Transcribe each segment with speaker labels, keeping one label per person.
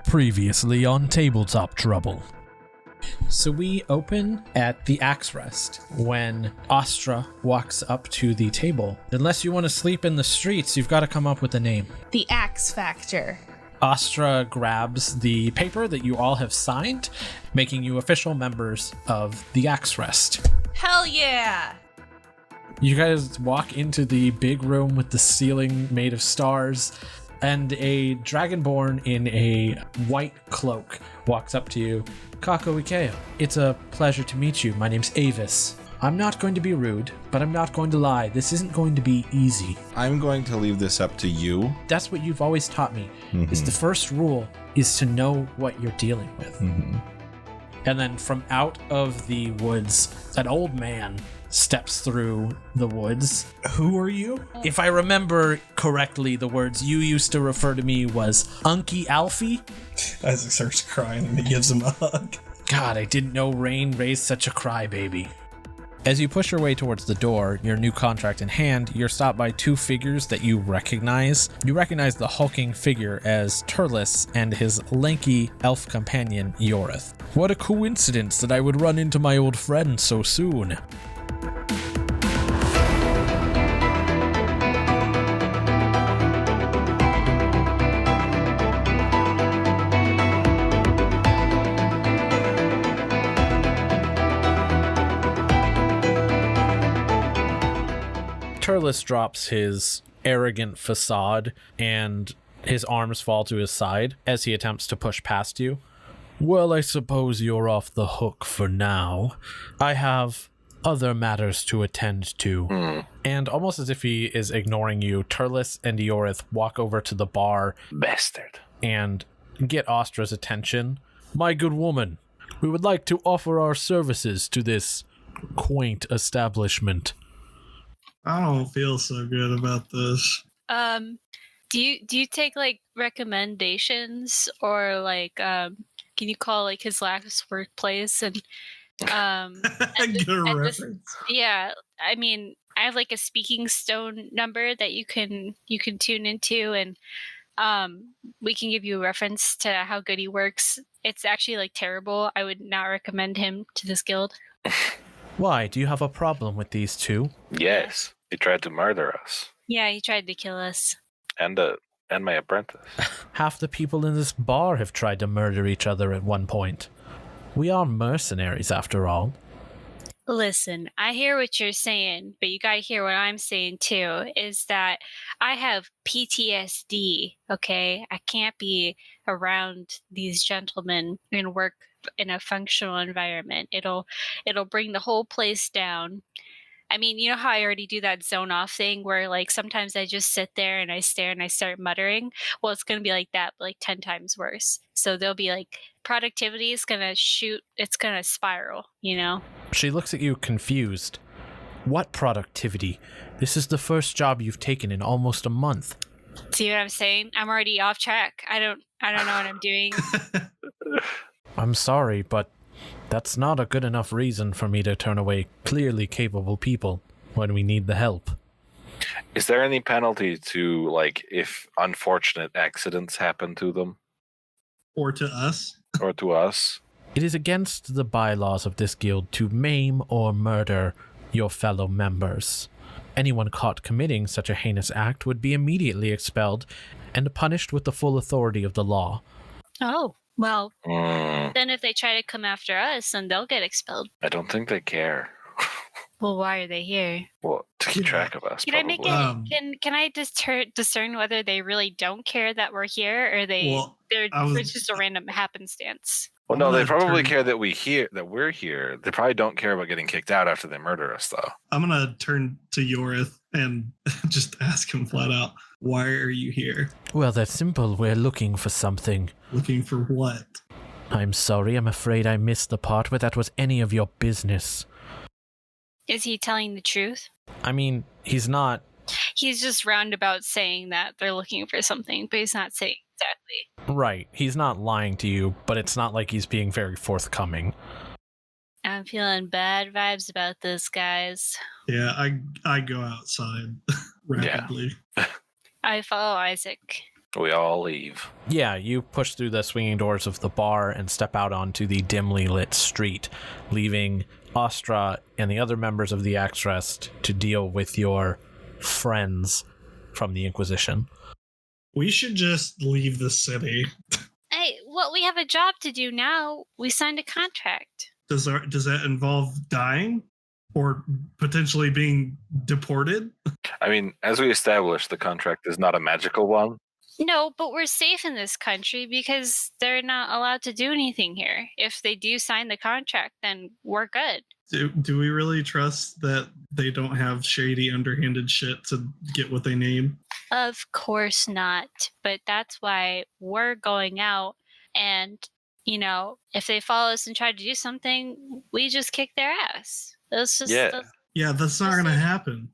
Speaker 1: Previously on Tabletop Trouble.
Speaker 2: So we open at the axe rest when Astra walks up to the table. Unless you want to sleep in the streets, you've got to come up with a name.
Speaker 3: The Axe Factor.
Speaker 2: Astra grabs the paper that you all have signed, making you official members of the axe rest.
Speaker 3: Hell yeah!
Speaker 2: You guys walk into the big room with the ceiling made of stars, and a dragonborn in a white cloak walks up to you. Kako Ikeo, it's a pleasure to meet you. My name's Avis. I'm not going to be rude, but I'm not going to lie. This isn't going to be easy.
Speaker 4: I'm going to leave this up to you.
Speaker 2: That's what you've always taught me, is the first rule is to know what you're dealing with. And then from out of the woods, an old man steps through the woods. Who are you? If I remember correctly, the words you used to refer to me was Unky Alfie.
Speaker 5: Isaac starts crying and he gives him a hug.
Speaker 2: God, I didn't know Rain raised such a crybaby. As you push your way towards the door, your new contract in hand, you're stopped by two figures that you recognize. You recognize the hulking figure as Turles and his lanky elf companion, Iorath. What a coincidence that I would run into my old friend so soon. Turles drops his arrogant facade and his arms fall to his side as he attempts to push past you. Well, I suppose you're off the hook for now. I have other matters to attend to. And almost as if he is ignoring you, Turles and Iorath walk over to the bar.
Speaker 6: Bastard.
Speaker 2: And get Astra's attention. My good woman, we would like to offer our services to this quaint establishment.
Speaker 5: I don't feel so good about this.
Speaker 7: Do you take like recommendations or like can you call like his last workplace and
Speaker 5: Get a reference.
Speaker 7: yeah, I mean I have like a speaking stone number that you can tune into, and we can give you a reference to how good he works. It's actually like terrible. I would not recommend him to this guild.
Speaker 2: Why? Do you have a problem with these two?
Speaker 6: Yes, he tried to murder us.
Speaker 7: Yeah, he tried to kill us.
Speaker 6: And my apprentice.
Speaker 2: Half the people in this bar have tried to murder each other at one point. We are mercenaries, after all.
Speaker 7: Listen, I hear what you're saying, but you gotta hear what I'm saying too, is that I have PTSD, okay? I can't be around these gentlemen and work in a functional environment. It'll bring the whole place down. I mean, you know how I already do that zone off thing where like sometimes I just sit there and I stare and I start muttering? Well, it's going to be like that, but like 10 times worse. So there'll be like productivity is going to shoot, it's going to spiral, you know?
Speaker 2: She looks at you confused. What productivity? This is the first job you've taken in almost a month.
Speaker 7: See what I'm saying? I'm already off track. I don't know what I'm doing.
Speaker 2: I'm sorry, but that's not a good enough reason for me to turn away clearly capable people when we need the help.
Speaker 6: Is there any penalty to, like, if unfortunate accidents happen to them?
Speaker 5: Or to us?
Speaker 6: Or to us?
Speaker 2: It is against the bylaws of this guild to maim or murder your fellow members. Anyone caught committing such a heinous act would be immediately expelled and punished with the full authority of the law.
Speaker 7: Oh. Well, then if they try to come after us, then they'll get expelled.
Speaker 6: I don't think they care.
Speaker 7: Well, why are they here?
Speaker 6: Well, to keep track of us,
Speaker 7: Can
Speaker 6: probably.
Speaker 7: I make it? Can I discern whether they really don't care that we're here, or it's just a random happenstance?
Speaker 6: Well, no, they probably care that we're here. They probably don't care about getting kicked out after they murder us, though.
Speaker 5: I'm gonna turn to Iorath and just ask him flat out, why are you here?
Speaker 2: Well, that's simple. We're looking for something.
Speaker 5: Looking for what?
Speaker 2: I'm sorry, I'm afraid I missed the part where that was any of your business.
Speaker 7: Is he telling the truth?
Speaker 2: I mean, he's not.
Speaker 7: He's just roundabout saying that they're looking for something, but he's not saying exactly.
Speaker 2: Right, he's not lying to you, but it's not like he's being very forthcoming.
Speaker 7: I'm feeling bad vibes about this, guys.
Speaker 5: Yeah, I go outside rapidly.
Speaker 7: I follow Isaac.
Speaker 6: We all leave.
Speaker 2: Yeah, you push through the swinging doors of the bar and step out onto the dimly lit street, leaving Astra and the other members of the Axrest to deal with your friends from the Inquisition.
Speaker 5: We should just leave the city.
Speaker 7: Hey, well, we have a job to do now. We signed a contract.
Speaker 5: Does that involve dying or potentially being deported?
Speaker 6: I mean, as we established, the contract is not a magical one.
Speaker 7: No, but we're safe in this country because they're not allowed to do anything here. If they do sign the contract, then we're good.
Speaker 5: Do we really trust that they don't have shady, underhanded shit to get what they need?
Speaker 7: Of course not. But that's why we're going out and, if they follow us and try to do something, we just kick their ass. That's just...
Speaker 5: Yeah, that's not going to happen.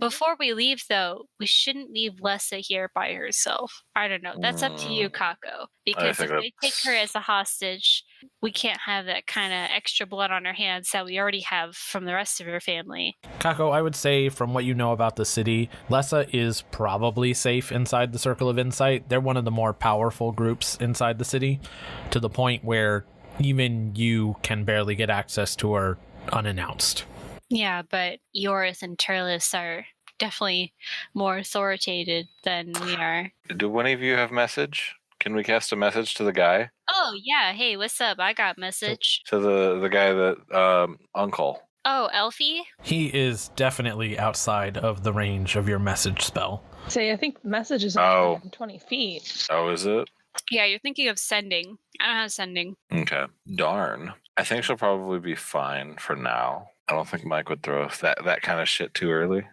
Speaker 7: Before we leave, though, we shouldn't leave Lessa here by herself. I don't know. That's up to you, Kako. Because if they take her as a hostage, we can't have that kind of extra blood on our hands that we already have from the rest of her family.
Speaker 2: Kako, I would say from what you know about the city, Lessa is probably safe inside the Circle of Insight. They're one of the more powerful groups inside the city, to the point where even you can barely get access to her unannounced.
Speaker 7: Yeah, but Iorath and Turles are definitely more authoritative than we are.
Speaker 6: Do any of you have message? Can we cast a message to the guy?
Speaker 7: Oh, yeah. Hey, what's up? I got message.
Speaker 6: To the guy that, Uncle.
Speaker 7: Oh, Elfie?
Speaker 2: He is definitely outside of the range of your message spell.
Speaker 8: Say, I think message is 20 feet.
Speaker 6: Oh, is it?
Speaker 7: Yeah, you're thinking of sending. I don't have sending.
Speaker 6: Okay. Darn. I think she'll probably be fine for now. I don't think Mike would throw that kind of shit too early.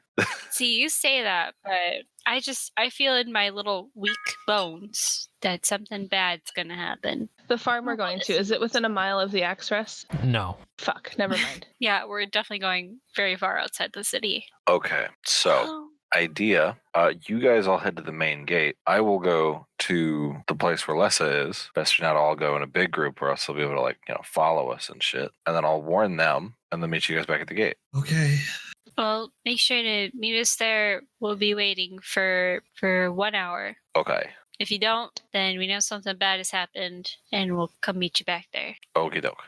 Speaker 7: See, you say that, but I feel in my little weak bones that something bad's gonna happen.
Speaker 8: The farm we're going to, is it within a mile of the axe rest?
Speaker 2: No.
Speaker 8: Fuck, never mind.
Speaker 7: Yeah, we're definitely going very far outside the city.
Speaker 6: Okay, so idea, you guys all head to the main gate. I will go to the place where Lessa is. Best for now to all go in a big group or else they'll be able to follow us and shit. And then I'll warn them and then meet you guys back at the gate.
Speaker 5: Okay.
Speaker 7: Well, make sure to meet us there. We'll be waiting for 1 hour.
Speaker 6: Okay.
Speaker 7: If you don't, then we know something bad has happened and we'll come meet you back there.
Speaker 6: Okie doke.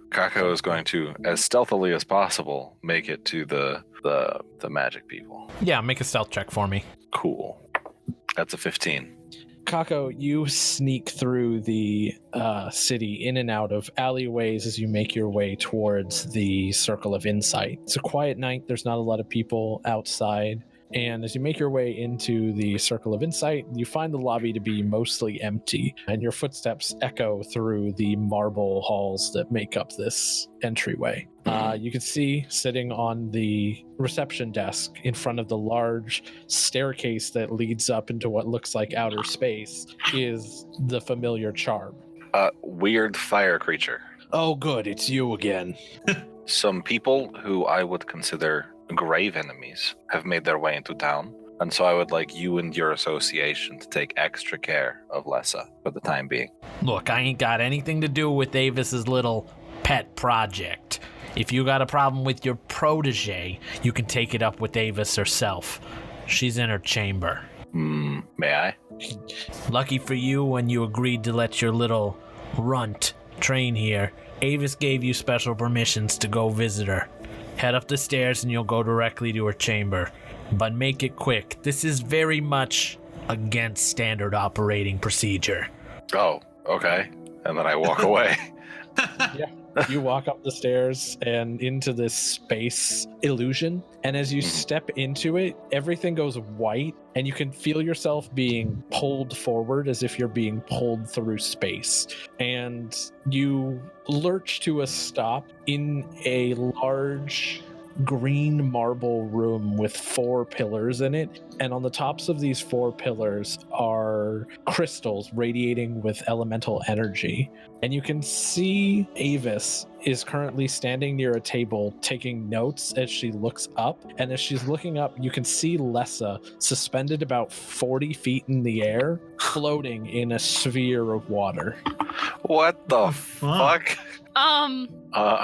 Speaker 6: Kako is going to, as stealthily as possible, make it to the magic people.
Speaker 2: Yeah, make a stealth check for me.
Speaker 6: Cool. That's a 15.
Speaker 9: Kako, you sneak through the city in and out of alleyways as you make your way towards the Circle of Insight. It's a quiet night. There's not a lot of people outside. And as you make your way into the Circle of Insight, you find the lobby to be mostly empty, and your footsteps echo through the marble halls that make up this entryway. You can see sitting on the reception desk in front of the large staircase that leads up into what looks like outer space is the familiar charm.
Speaker 6: Weird fire creature.
Speaker 9: Oh, good. It's you again.
Speaker 6: Some people who I would consider grave enemies have made their way into town, and so I would like you and your association to take extra care of Lessa for the time being.
Speaker 2: Look, I ain't got anything to do with Avis's little pet project. If you got a problem with your protege, you can take it up with Avis herself. She's in her chamber.
Speaker 6: May I?
Speaker 2: Lucky for you, when you agreed to let your little runt train here, Avis gave you special permissions to go visit her. Head up the stairs and you'll go directly to her chamber. But make it quick. This is very much against standard operating procedure.
Speaker 6: Oh, okay. And then I walk away.
Speaker 9: Yeah. You walk up the stairs and into this space illusion. And as you step into it, everything goes white and you can feel yourself being pulled forward as if you're being pulled through space. And you lurch to a stop in a large green marble room with 4 pillars in it. And on the tops of these 4 pillars are crystals radiating with elemental energy. And you can see Avis is currently standing near a table taking notes as she looks up. And as she's looking up, you can see Lessa suspended about 40 feet in the air, floating in a sphere of water.
Speaker 6: What the fuck? I'm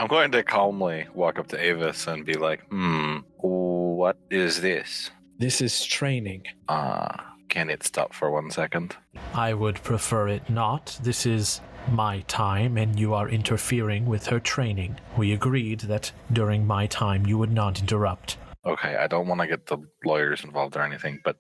Speaker 6: going to calmly walk up to Avis and be like, What is this?
Speaker 9: This is training.
Speaker 6: Can it stop for 1 second?
Speaker 1: I would prefer it not. This is my time, and you are interfering with her training. We agreed that during my time you would not interrupt.
Speaker 6: Okay, I don't want to get the lawyers involved or anything, but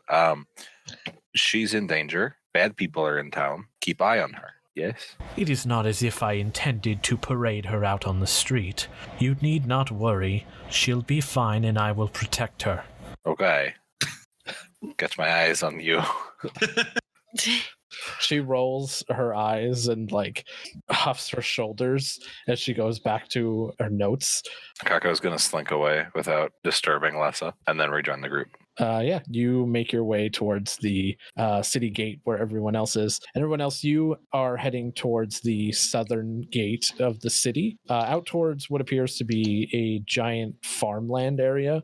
Speaker 6: she's in danger. Bad people are in town. Keep eye on her. Yes?
Speaker 1: It is not as if I intended to parade her out on the street. You need not worry. She'll be fine, and I will protect her.
Speaker 6: Okay. Get my eyes on you.
Speaker 9: She rolls her eyes and like huffs her shoulders as she goes back to her notes.
Speaker 6: Kako's gonna slink away without disturbing Lessa and then rejoin the group.
Speaker 9: You make your way towards the city gate where everyone else is. And everyone else, you are heading towards the southern gate of the city, out towards what appears to be a giant farmland area.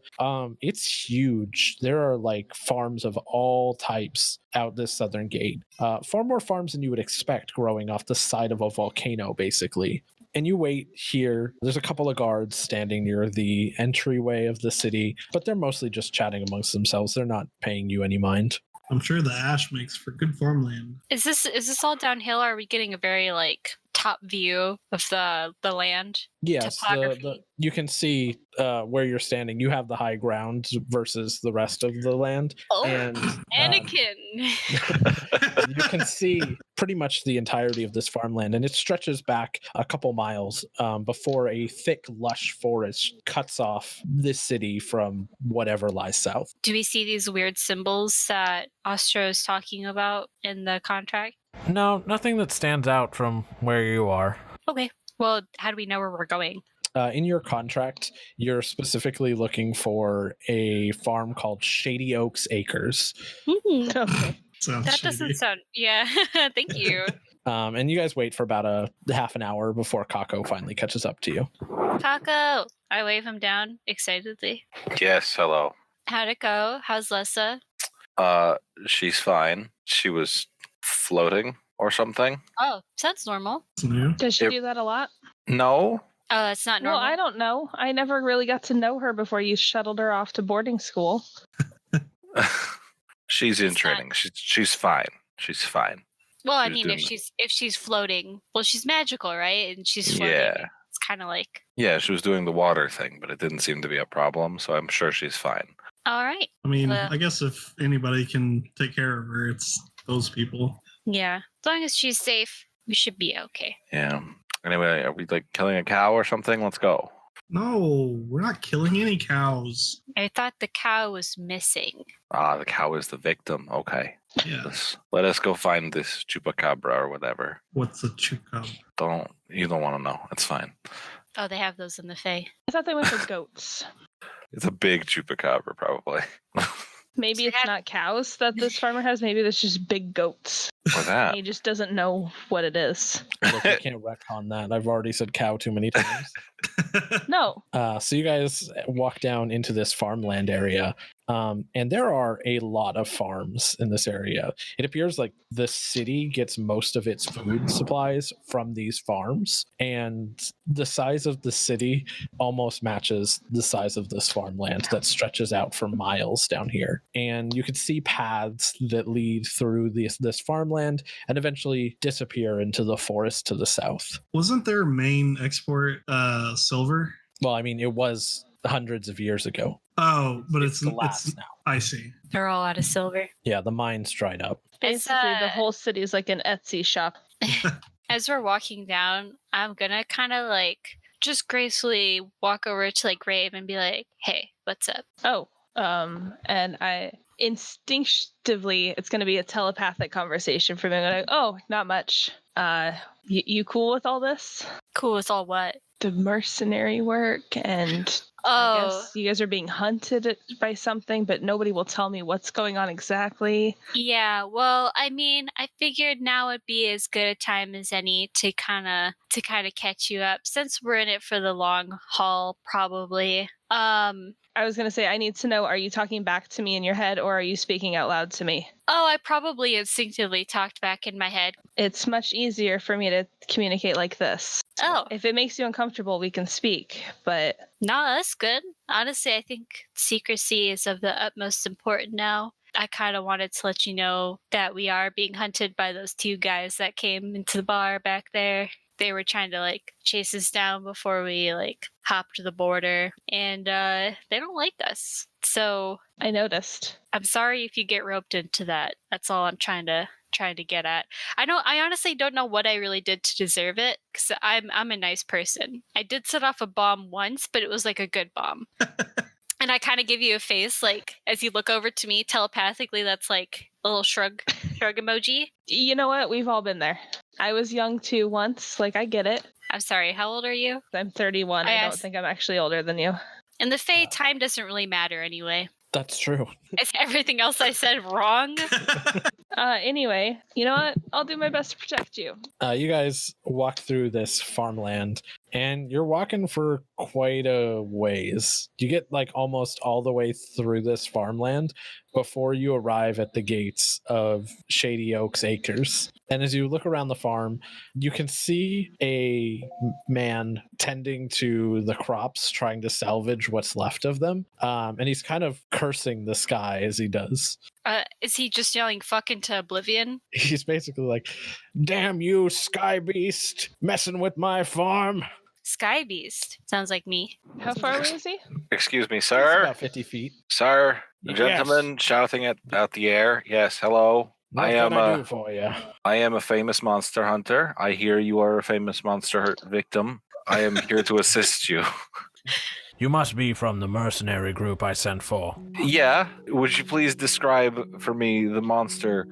Speaker 9: It's huge. There are like farms of all types out this southern gate. Far more farms than you would expect growing off the side of a volcano, basically. And you wait here. There's a couple of guards standing near the entryway of the city, but they're mostly just chatting amongst themselves. They're not paying you any mind.
Speaker 5: I'm sure the ash makes for good farmland.
Speaker 7: Is this all downhill? Or are we getting a very like top view of the land?
Speaker 9: Yes,
Speaker 7: Topography.
Speaker 9: you can see where you're standing. You have the high ground versus the rest of the land.
Speaker 7: Oh,
Speaker 9: and
Speaker 7: Anakin.
Speaker 9: you can see pretty much the entirety of this farmland, and it stretches back a couple miles before a thick, lush forest cuts off this city from whatever lies south.
Speaker 7: Do we see these weird symbols that Ostro is talking about in the contract?
Speaker 1: No, nothing that stands out from where you are.
Speaker 7: Okay. Well, how do we know where we're going?
Speaker 9: In your contract, you're specifically looking for a farm called Shady Oaks Acres.
Speaker 8: Okay.
Speaker 5: Sounds
Speaker 7: That
Speaker 5: shady.
Speaker 7: doesn't sound... Yeah, thank you.
Speaker 9: And you guys wait for about a half an hour before Kako finally catches up to you.
Speaker 7: Kako! I wave him down excitedly.
Speaker 6: Yes, hello.
Speaker 7: How'd it go? How's Lessa?
Speaker 6: She's fine. She was floating or something.
Speaker 7: Oh, sounds normal.
Speaker 5: It's new.
Speaker 8: Does she
Speaker 6: It-
Speaker 8: do that a lot?
Speaker 6: No.
Speaker 7: Oh, that's not normal.
Speaker 8: Well, I don't know. I never really got to know her before you shuttled her off to boarding school.
Speaker 6: She's in
Speaker 7: It's
Speaker 6: training. She's fine. She's fine.
Speaker 7: Well, I
Speaker 6: She's
Speaker 7: mean,
Speaker 6: doing
Speaker 7: if she's floating, well, she's magical, right? And she's floating.
Speaker 6: Yeah.
Speaker 7: It's kind of like,
Speaker 6: Yeah, she was doing the water thing, but it didn't seem to be a problem, so I'm sure she's fine.
Speaker 7: all right.
Speaker 5: I mean,
Speaker 7: Well-
Speaker 5: I guess if anybody can take care of her, it's those people.
Speaker 7: Yeah. As long as she's safe, we should be okay.
Speaker 6: Yeah. Anyway, are we like killing a cow or something? Let's go.
Speaker 5: No, we're not killing any cows.
Speaker 7: I thought the cow was missing.
Speaker 6: The cow is the victim. Okay.
Speaker 5: Yeah.
Speaker 6: Let us go find this chupacabra or whatever.
Speaker 5: What's a chuka?
Speaker 6: You don't want to know. It's fine.
Speaker 7: Oh, they have those in the Fae.
Speaker 8: I thought they went for goats.
Speaker 6: It's a big chupacabra, probably.
Speaker 8: Maybe it's not cows that this farmer has. Maybe it's just big goats.
Speaker 6: Or that.
Speaker 8: He just doesn't know what it is.
Speaker 9: Look, I can't retcon that. I've already said cow too many times.
Speaker 8: No.
Speaker 9: So you guys walk down into this farmland area, and there are a lot of farms in this area. It appears like the city gets most of its food supplies from these farms, and the size of the city almost matches the size of this farmland that stretches out for miles down here. And you can see paths that lead through this farmland and eventually disappear into the forest to the south.
Speaker 5: Wasn't their main export silver?
Speaker 9: Well, I mean, it was hundreds of years ago.
Speaker 5: Oh, but it's
Speaker 9: glass now.
Speaker 5: I see.
Speaker 7: They're all out of silver.
Speaker 9: Yeah, the mine's dried up.
Speaker 8: Basically, the whole city is like an Etsy shop.
Speaker 7: As we're walking down, I'm gonna kind of like just gracefully walk over to like Raev and be like, "Hey, what's up?"
Speaker 8: Oh, and I instinctively, it's going to be a telepathic conversation for me. I'm like, oh, not much. You cool with all this?
Speaker 7: Cool with all what?
Speaker 8: The mercenary work, and I
Speaker 7: Oh,
Speaker 8: guess you guys are being hunted by something, but nobody will tell me what's going on exactly.
Speaker 7: yeah. Well, I mean, I figured now would be as good a time as any to kind of catch you up, since we're in it for the long haul, probably.
Speaker 8: I I was going to say, I need to know, are you talking back to me in your head or are you speaking out loud to me?
Speaker 7: Oh, I probably instinctively talked back in my head.
Speaker 8: It's much easier for me to communicate like this.
Speaker 7: Oh,
Speaker 8: If it makes you uncomfortable, we can speak, but
Speaker 7: no, that's good. Honestly, I think secrecy is of the utmost importance now. I kind of wanted to let you know that we are being hunted by those two guys that came into the bar back there. They were trying to like chase us down before we like hopped the border, and they don't like us. So
Speaker 8: I noticed.
Speaker 7: I'm sorry if you get roped into that. That's all I'm trying to get at. I honestly don't know what I really did to deserve it, because I'm a nice person. I did set off a bomb once, but it was like a good bomb. And I kind of give you a face, like, as you look over to me telepathically, that's like a little shrug emoji.
Speaker 8: You know what? We've all been there. I was young too once. Like, I get it.
Speaker 7: I'm sorry, how old are you?
Speaker 8: I'm 31. I don't think I'm actually older than you.
Speaker 7: In the Fae, time doesn't really matter anyway.
Speaker 9: That's true.
Speaker 7: Is everything else I said wrong?
Speaker 8: Anyway, you know what? I'll do my best to protect you.
Speaker 9: You guys walk through this farmland, and you're walking for quite a ways. You get like almost all the way through this farmland before you arrive at the gates of Shady Oaks Acres. And as you look around the farm, you can see a man tending to the crops, trying to salvage what's left of them. And he's kind of cursing the sky as he does.
Speaker 7: Is he just yelling fuck into oblivion?
Speaker 9: He's basically like, "Damn you, sky beast, messing with my farm."
Speaker 7: Sky Beast. Sounds like me.
Speaker 8: How far away is he?
Speaker 6: Excuse me,
Speaker 9: It's
Speaker 6: sir.
Speaker 9: about 50 feet.
Speaker 6: Sir,
Speaker 9: Yes.
Speaker 6: gentleman shouting out the air. Yes, hello.
Speaker 9: What
Speaker 6: I
Speaker 9: can
Speaker 6: am
Speaker 9: I do for you?
Speaker 6: I am a famous monster hunter. I hear you are a famous monster victim. I am here to assist you.
Speaker 1: You must be from the mercenary group I sent for.
Speaker 6: Yeah. Would you please describe for me the monster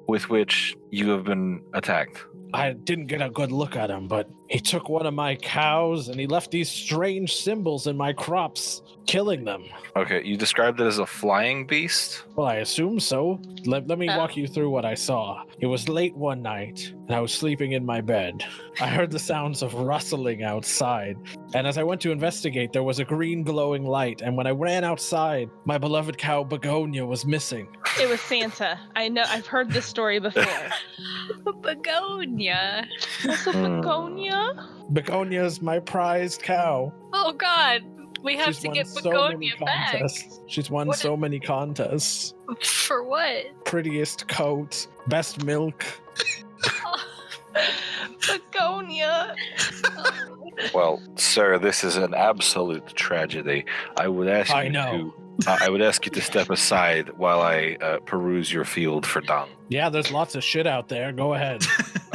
Speaker 6: with which you have been attacked?
Speaker 9: I didn't get a good look at him, but he took one of my cows and he left these strange symbols in my crops, killing them.
Speaker 6: Okay, you described it as a flying beast?
Speaker 9: Well, I assume so. Let me
Speaker 7: Oh.
Speaker 9: walk you through what I saw. It was late one night, and I was sleeping in my bed. I heard the sounds of rustling outside, and as I went to investigate, there was a green glowing light, and when I ran outside, my beloved cow Begonia was missing.
Speaker 8: It was Santa. I know. I've heard this story before.
Speaker 7: Begonia.
Speaker 8: What's a begonia?
Speaker 9: Begonia's my prized cow.
Speaker 7: Oh God, we have
Speaker 9: She's
Speaker 7: to
Speaker 9: won
Speaker 7: get
Speaker 9: so
Speaker 7: Begonia
Speaker 9: many
Speaker 7: back.
Speaker 9: contests. She's won
Speaker 7: What
Speaker 9: so many contests.
Speaker 7: For what?
Speaker 9: Prettiest coat, best milk.
Speaker 8: Begonia.
Speaker 6: Well, sir, this is an absolute tragedy. I would ask
Speaker 9: I
Speaker 6: you
Speaker 9: know.
Speaker 6: I would ask you to step aside while I peruse your field for dung.
Speaker 9: Yeah, there's lots of shit out there. Go ahead.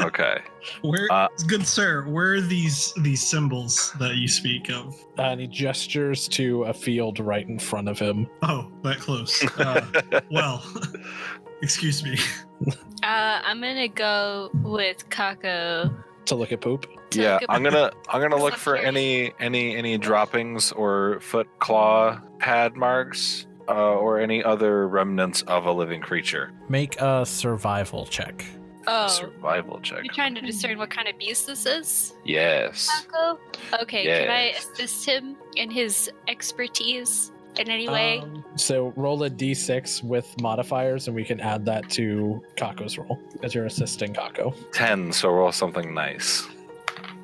Speaker 6: Okay.
Speaker 5: Where, good sir, where are these symbols that you speak of?
Speaker 9: And he gestures to a field right in front of him.
Speaker 5: Oh, that close. Well, excuse me.
Speaker 7: I'm gonna go with Kako.
Speaker 9: To look at poop.
Speaker 6: Yeah,
Speaker 7: Look at
Speaker 6: I'm gonna look
Speaker 7: Look
Speaker 6: for
Speaker 7: here.
Speaker 6: any droppings or foot claw pad marks or any other remnants of a living creature.
Speaker 1: Make a survival check.
Speaker 7: Oh,
Speaker 6: Survival check.
Speaker 7: you're trying to discern what kind of beast this is,
Speaker 6: Yes.
Speaker 7: Kako? Okay, can I
Speaker 6: Yes.
Speaker 7: assist him in his expertise in any way?
Speaker 9: So roll a d6 with modifiers, and we can add that to Kako's roll as you're assisting Kako.
Speaker 6: 10, so roll something nice.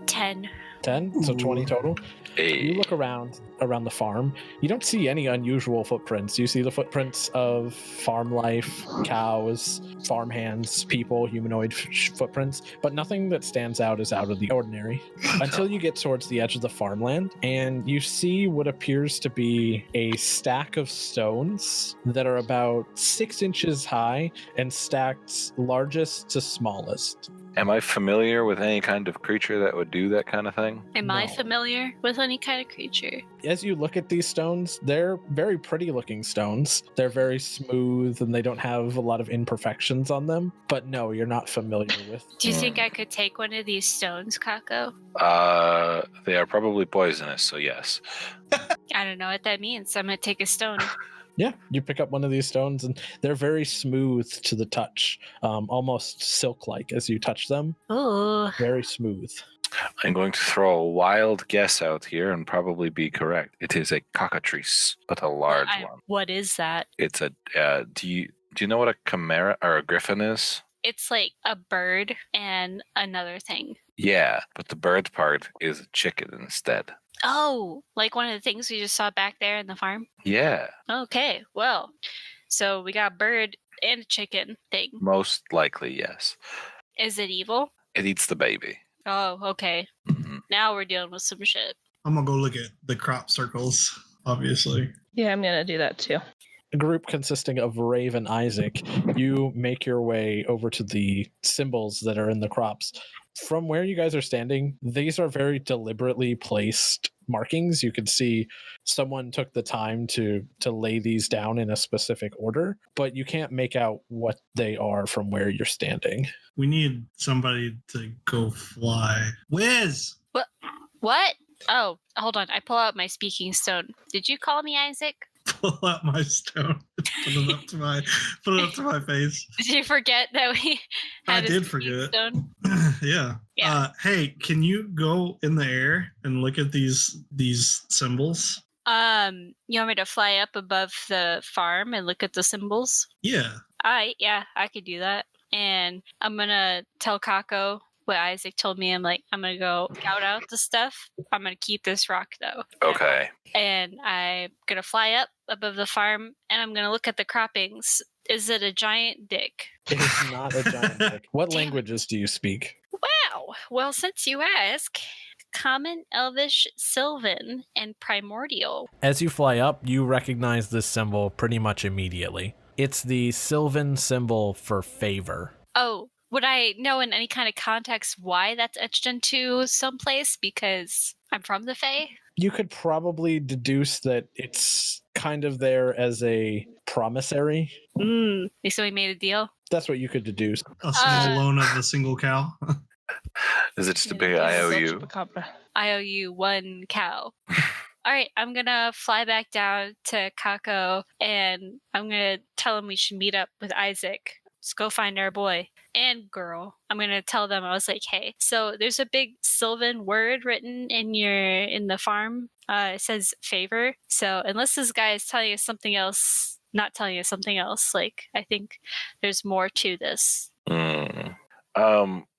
Speaker 7: 10.
Speaker 9: 10, so 20 total. You
Speaker 6: Hey.
Speaker 9: look around the farm. You don't see any unusual footprints. You see the footprints of farm life, cows, farm hands, people, humanoid footprints, but nothing that stands out is out of the ordinary. Until you get towards the edge of the farmland, and you see what appears to be a stack of stones that are about 6 inches high and stacked largest to smallest.
Speaker 6: Am I familiar with any kind of creature that would do that kind of thing?
Speaker 7: Am I
Speaker 9: No.
Speaker 7: familiar with any kind of creature?
Speaker 9: As you look at these stones, they're very pretty looking stones. They're very smooth and they don't have a lot of imperfections on them. But no, you're not familiar with.
Speaker 7: Do you think I could take one of these stones, Kako?
Speaker 6: They are probably poisonous, so yes.
Speaker 7: I don't know what that means. I'm gonna take a stone.
Speaker 9: Yeah, you pick up one of these stones and they're very smooth to the touch, almost silk-like as you touch them.
Speaker 7: Ooh.
Speaker 9: Very smooth.
Speaker 6: I'm going to throw a wild guess out here and probably be correct. It is a cockatrice, but a large one.
Speaker 7: What is that?
Speaker 6: It's a. Do you know what a chimera or a griffin is?
Speaker 7: It's like a bird and another thing.
Speaker 6: Yeah, but the bird part is a chicken instead.
Speaker 7: Oh, like one of the things we just saw back there in the farm?
Speaker 6: Yeah.
Speaker 7: Okay, well, so we got a bird and a chicken thing.
Speaker 6: Most likely, yes.
Speaker 7: Is it evil?
Speaker 6: It eats the baby.
Speaker 7: Oh, okay.
Speaker 6: Mm-hmm.
Speaker 7: Now we're dealing with some shit.
Speaker 5: I'm gonna go look at the crop circles, obviously.
Speaker 8: Yeah, I'm gonna do that too.
Speaker 9: A group consisting of Raev and Isaac, you make your way over to the symbols that are in the crops. From where you guys are standing, these are very deliberately placed markings. You could see someone took the time to lay these down in a specific order, but you can't make out what they are from where you're standing.
Speaker 5: We need somebody to go fly. Whizz!
Speaker 7: What? Oh, hold on. I pull out my speaking stone. Did you call me Isaac?
Speaker 5: Pull out my stone. Put it up to my face.
Speaker 7: Did you forget that we had
Speaker 5: I did forget.
Speaker 7: Stone?
Speaker 5: Yeah. Hey, can you go in the air and look at these symbols?
Speaker 7: You want me to fly up above the farm and look at the symbols?
Speaker 5: Yeah.
Speaker 7: Yeah, I could do that. And I'm gonna tell Kako what Isaac told me. I'm gonna go scout out the stuff. I'm gonna keep this rock though.
Speaker 6: Okay.
Speaker 7: And I'm gonna fly up above the farm and I'm gonna look at the croppings. Is it a giant dick?
Speaker 9: It is not a giant dick. What
Speaker 7: Damn.
Speaker 9: languages do you speak?
Speaker 7: Wow. Well, since you ask, Common, Elvish, Sylvan, and Primordial.
Speaker 2: As you fly up, you recognize this symbol pretty much immediately. It's the Sylvan symbol for favor.
Speaker 7: Oh, would I know in any kind of context why that's etched into someplace? Because I'm from the Fae?
Speaker 9: You could probably deduce that it's kind of there as a promissory.
Speaker 7: So we made a deal?
Speaker 9: That's what you could deduce.
Speaker 5: A small loan of the single cow.
Speaker 6: Is it just a big IOU?
Speaker 7: I owe you 1 cow. All right, I'm going to fly back down to Kako and I'm going to tell him we should meet up with Isaac. Let's go find our boy and girl. I'm going to tell them, I was like, hey, so there's a big Sylvan word written in the farm. It says favor. So unless this guy is telling us something else, not telling us something else, I think there's more to this.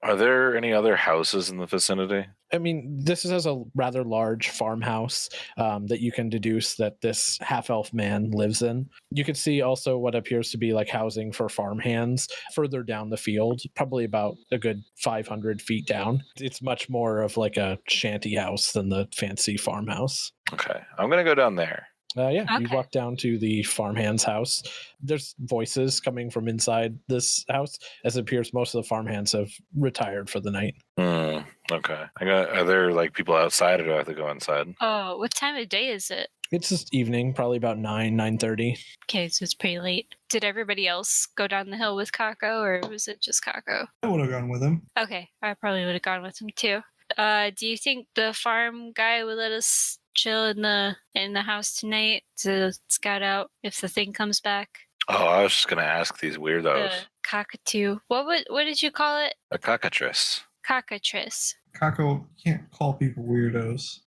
Speaker 6: Are there any other houses in the vicinity?
Speaker 9: I mean, this is a rather large farmhouse that you can deduce that this half-elf man lives in. You can see also what appears to be like housing for farmhands further down the field, probably about a good 500 feet down. It's much more of like a shanty house than the fancy farmhouse.
Speaker 6: Okay, I'm going to go down there.
Speaker 9: You
Speaker 7: Okay.
Speaker 9: walk down to the farmhand's house. There's voices coming from inside this house, as it appears most of the farmhands have retired for the night.
Speaker 6: Okay. Are there people outside, or do I have to go inside?
Speaker 7: Oh, what time of day is it?
Speaker 9: It's just evening, probably about 9:30.
Speaker 7: Okay, so it's pretty late. Did everybody else go down the hill with Kako, or was it just Kako?
Speaker 5: I would have gone with him.
Speaker 7: Okay, I probably would have gone with him too. Do you think the farm guy would let us chill in the house tonight to scout out if the thing comes back?
Speaker 6: Oh, I was just going to ask these weirdos.
Speaker 7: The cockatoo. What did you call it?
Speaker 6: A cockatrice.
Speaker 7: Cockatrice.
Speaker 5: Kako, you can't call people weirdos.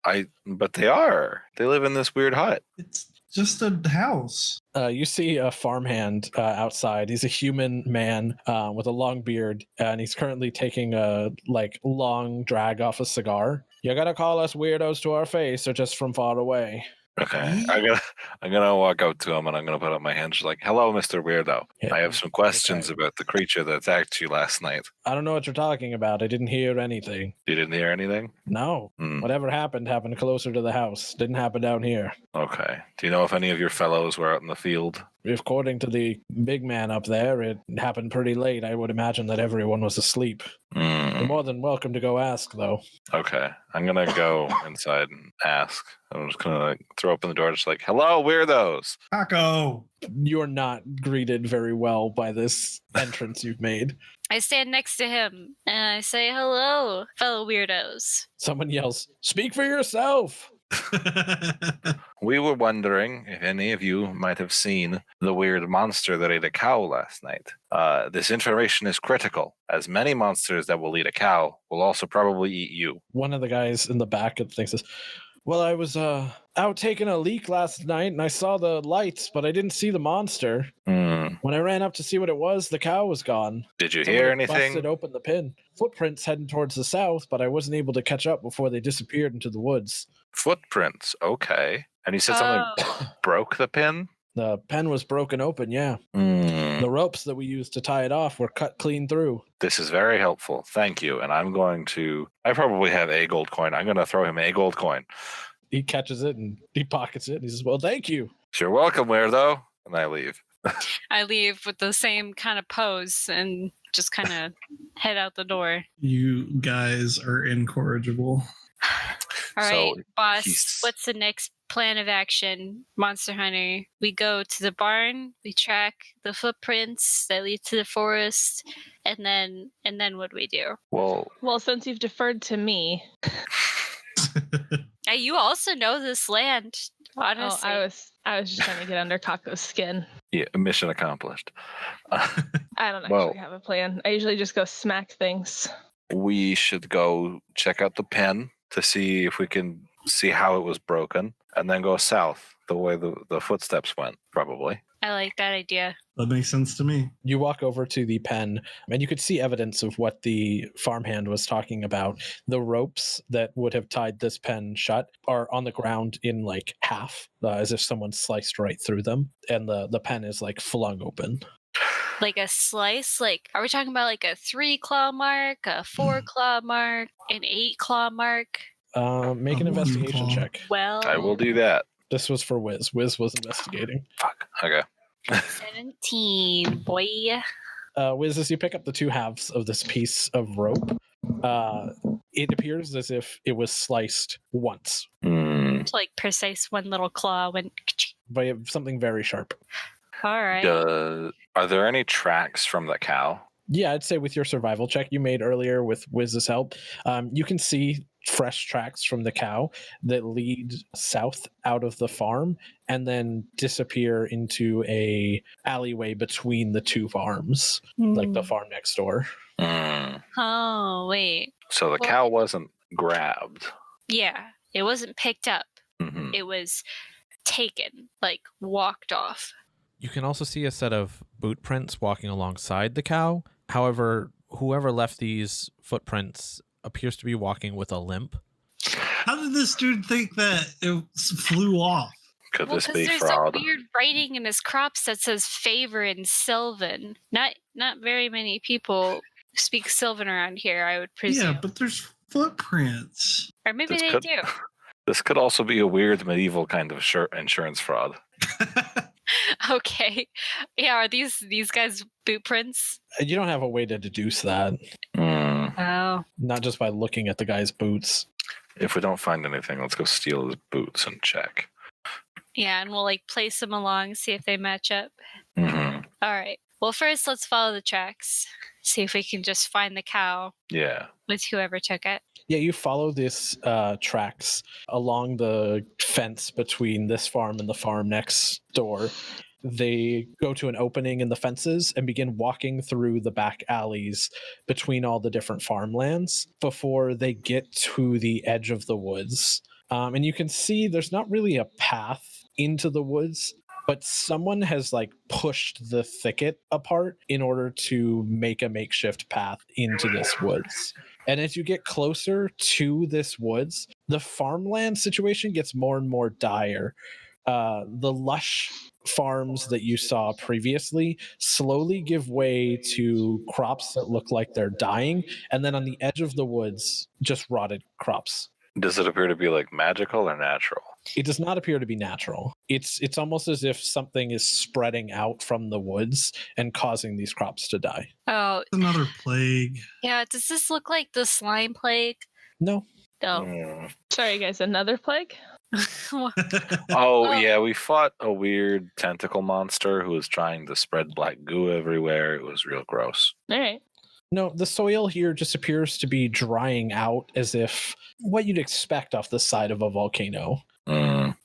Speaker 6: But they are. They live in this weird hut.
Speaker 5: It's just a house.
Speaker 9: You see a farmhand outside. He's a human man with a long beard, and he's currently taking a long drag off a cigar. You gotta call us weirdos to our face, or just from far away.
Speaker 6: Okay. I'm gonna walk up to him and I'm gonna put up my hand. She's like, "Hello, Mr. Weirdo.
Speaker 9: Yeah.
Speaker 6: I have some questions about the creature that attacked you last night."
Speaker 9: I don't know what you're talking about. I didn't hear anything.
Speaker 6: You didn't hear anything?
Speaker 9: No. Whatever happened closer to the house. Didn't happen down here.
Speaker 6: Okay. Do you know if any of your fellows were out in the field?
Speaker 9: According to the big man up there, it happened pretty late. I would imagine that everyone was asleep. You're more than welcome to go ask, though.
Speaker 6: Okay. I'm gonna go inside and ask. I'm just gonna throw open the door, just like, "Hello, weirdos."
Speaker 5: Kako!
Speaker 9: You're not greeted very well by this entrance you've made.
Speaker 7: I stand next to him and I say, hello, fellow weirdos.
Speaker 9: Someone yells, "Speak for yourself!"
Speaker 6: We were wondering if any of you might have seen the weird monster that ate a cow last night. This information is critical, as many monsters that will eat a cow will also probably eat you.
Speaker 9: One of the guys in the back of the thing says, well, I was out taking a leak last night and I saw the lights, but I didn't see the monster. When I ran up to see what it was, the cow was gone.
Speaker 6: Did you hear anything?
Speaker 9: Busted open the pin. Footprints heading towards the south, but I wasn't able to catch up before they disappeared into the woods.
Speaker 6: Footprints, okay. And you said something broke the pin?
Speaker 9: The pen was broken open, yeah. The ropes that we used to tie it off were cut clean through.
Speaker 6: This is very helpful. Thank you. And I probably have a gold coin. I'm going to throw him a gold coin.
Speaker 9: He catches it and he pockets it and he says, well, thank you.
Speaker 6: You're welcome, weirdo. And I leave.
Speaker 7: I leave with the same kind of pose and just kind of head out the door.
Speaker 5: You guys are incorrigible.
Speaker 7: All right,
Speaker 6: So
Speaker 7: boss, what's the next plan of action, Monster Hunter? We go to the barn, we track the footprints that lead to the forest, and then what do we do?
Speaker 8: Well, since you've deferred to me.
Speaker 7: You also know this land, honestly.
Speaker 8: Oh, I was just trying to get under Kako's skin.
Speaker 6: Yeah, mission accomplished.
Speaker 8: I don't actually have a plan. I usually just go smack things.
Speaker 6: We should go check out the pen to see if we can see how it was broken, and then go south the way the footsteps went, probably.
Speaker 7: I like that idea.
Speaker 5: That makes sense to me.
Speaker 9: You walk over to the pen, and you could see evidence of what the farmhand was talking about. The ropes that would have tied this pen shut are on the ground in like half, as if someone sliced right through them, and the pen is like flung open.
Speaker 7: Like a slice? Like, are we talking about like a 3-claw mark, a 4-claw mark, an 8-claw mark?
Speaker 9: Make an investigation check.
Speaker 7: Well,
Speaker 6: I will do that.
Speaker 9: This was for Whizz. Whizz was investigating.
Speaker 6: Fuck. Okay.
Speaker 7: 17, boy.
Speaker 9: Whizz, as you pick up the two halves of this piece of rope, it appears as if it was sliced once.
Speaker 7: It's like precise one little claw went
Speaker 9: by something very sharp.
Speaker 7: All right.
Speaker 6: Are there any tracks from the cow?
Speaker 9: Yeah, I'd say with your survival check you made earlier with Whizz's help, you can see fresh tracks from the cow that lead south out of the farm and then disappear into a alleyway between the two farms, like the farm next door.
Speaker 7: Oh, wait.
Speaker 6: So the cow wasn't grabbed.
Speaker 7: Yeah, it wasn't picked up.
Speaker 6: Mm-hmm.
Speaker 7: It was taken, like walked off.
Speaker 2: You can also see a set of boot prints walking alongside the cow. However, whoever left these footprints appears to be walking with a limp.
Speaker 5: How did this dude think that it flew off?
Speaker 6: Could this be
Speaker 7: there's
Speaker 6: fraud?
Speaker 7: a weird writing in his crops that says favor in Sylvan. Not very many people speak Sylvan around here, I would presume.
Speaker 5: Yeah, but there's footprints.
Speaker 7: Or maybe they do.
Speaker 6: This could also be a weird medieval kind of insurance fraud.
Speaker 7: Okay. Yeah, are these guys boot prints?
Speaker 9: You don't have a way to deduce that.
Speaker 7: Oh.
Speaker 9: Not just by looking at the guy's boots.
Speaker 6: If we don't find anything, let's go steal his boots and check.
Speaker 7: Yeah, and we'll like place them along, see if they match up.
Speaker 6: Mm-hmm.
Speaker 7: All right. Well, first let's follow the tracks. See if we can just find the cow.
Speaker 6: Yeah.
Speaker 7: With whoever took it.
Speaker 9: Yeah, you follow this tracks along the fence between this farm and the farm next door. They go to an opening in the fences and begin walking through the back alleys between all the different farmlands before they get to the edge of the woods. And you can see there's not really a path into the woods, but someone has like pushed the thicket apart in order to make a makeshift path into this woods. And as you get closer to this woods, the farmland situation gets more and more dire. The lush farms that you saw previously slowly give way to crops that look like they're dying, and then on the edge of the woods, just rotted crops.
Speaker 6: Does it appear to be like magical or natural?
Speaker 9: It does not appear to be natural. It's almost as if something is spreading out from the woods and causing these crops to die.
Speaker 7: Oh,
Speaker 5: Another plague.
Speaker 7: yeah. Does this look like the slime plague?
Speaker 9: No.
Speaker 7: No.
Speaker 8: Sorry, guys. Another plague?
Speaker 6: Oh, yeah, we fought a weird tentacle monster who was trying to spread black goo everywhere. It was real gross.
Speaker 8: All right.
Speaker 9: No, the soil here just appears to be drying out as if what you'd expect off the side of a volcano.
Speaker 6: Mm.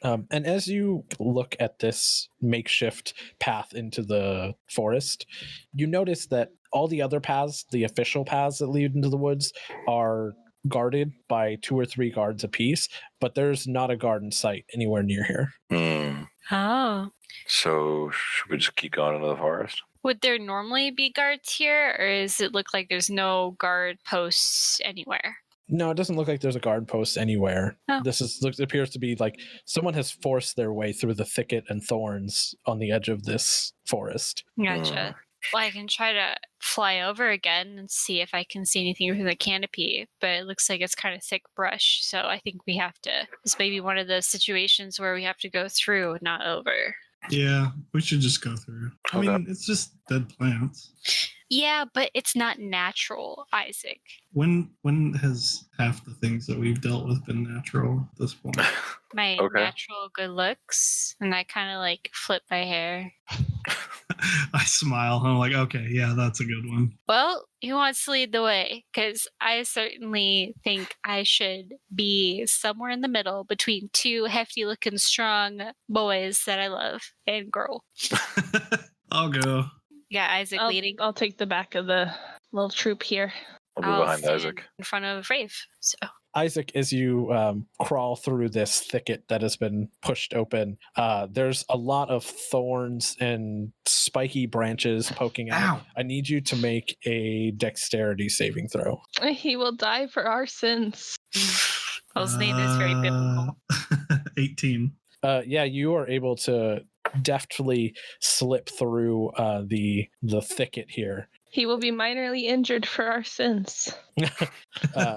Speaker 9: And as you look at this makeshift path into the forest, you notice that all the other paths, the official paths that lead into the woods, are guarded by 2 or 3 guards apiece, but there's not a guard in sight anywhere near here.
Speaker 6: Mm.
Speaker 7: Oh.
Speaker 6: So should we just keep going into the forest?
Speaker 7: Would there normally be guards here, or does it look like there's no guard posts anywhere?
Speaker 9: No, it doesn't look like there's a guard post anywhere.
Speaker 7: Oh.
Speaker 9: It appears to be like someone has forced their way through the thicket and thorns on the edge of this forest.
Speaker 7: Gotcha. Well, I can try to fly over again and see if I can see anything through the canopy, but it looks like it's kind of thick brush, so I think we have to. This may be one of the situations where we have to go through, not over.
Speaker 5: Yeah, we should just go through. I mean, it's just dead plants.
Speaker 7: Yeah, but it's not natural, Isaac.
Speaker 5: When has half the things that we've dealt with been natural at this point?
Speaker 7: My
Speaker 6: Okay.
Speaker 7: natural good looks, and I kind of like flip my hair.
Speaker 5: I smile. I'm like, okay, yeah, that's a good one.
Speaker 7: Well, who wants to lead the way? Because I certainly think I should be somewhere in the middle between 2 hefty-looking, strong boys that I love and girl.
Speaker 5: I'll go.
Speaker 7: Yeah, Isaac leading.
Speaker 8: I'll take the back of the little troop here.
Speaker 6: I'll be behind
Speaker 7: stand
Speaker 6: Isaac.
Speaker 7: in front of Raev. So
Speaker 9: Isaac, as you crawl through this thicket that has been pushed open, there's a lot of thorns and spiky branches poking out.
Speaker 5: Ow.
Speaker 9: I need you to make a dexterity saving throw.
Speaker 8: He will die for our sins.
Speaker 7: Paul's name is very biblical.
Speaker 5: 18.
Speaker 9: Yeah, you are able to deftly slip through the thicket here.
Speaker 8: He will be minorly injured for our sins.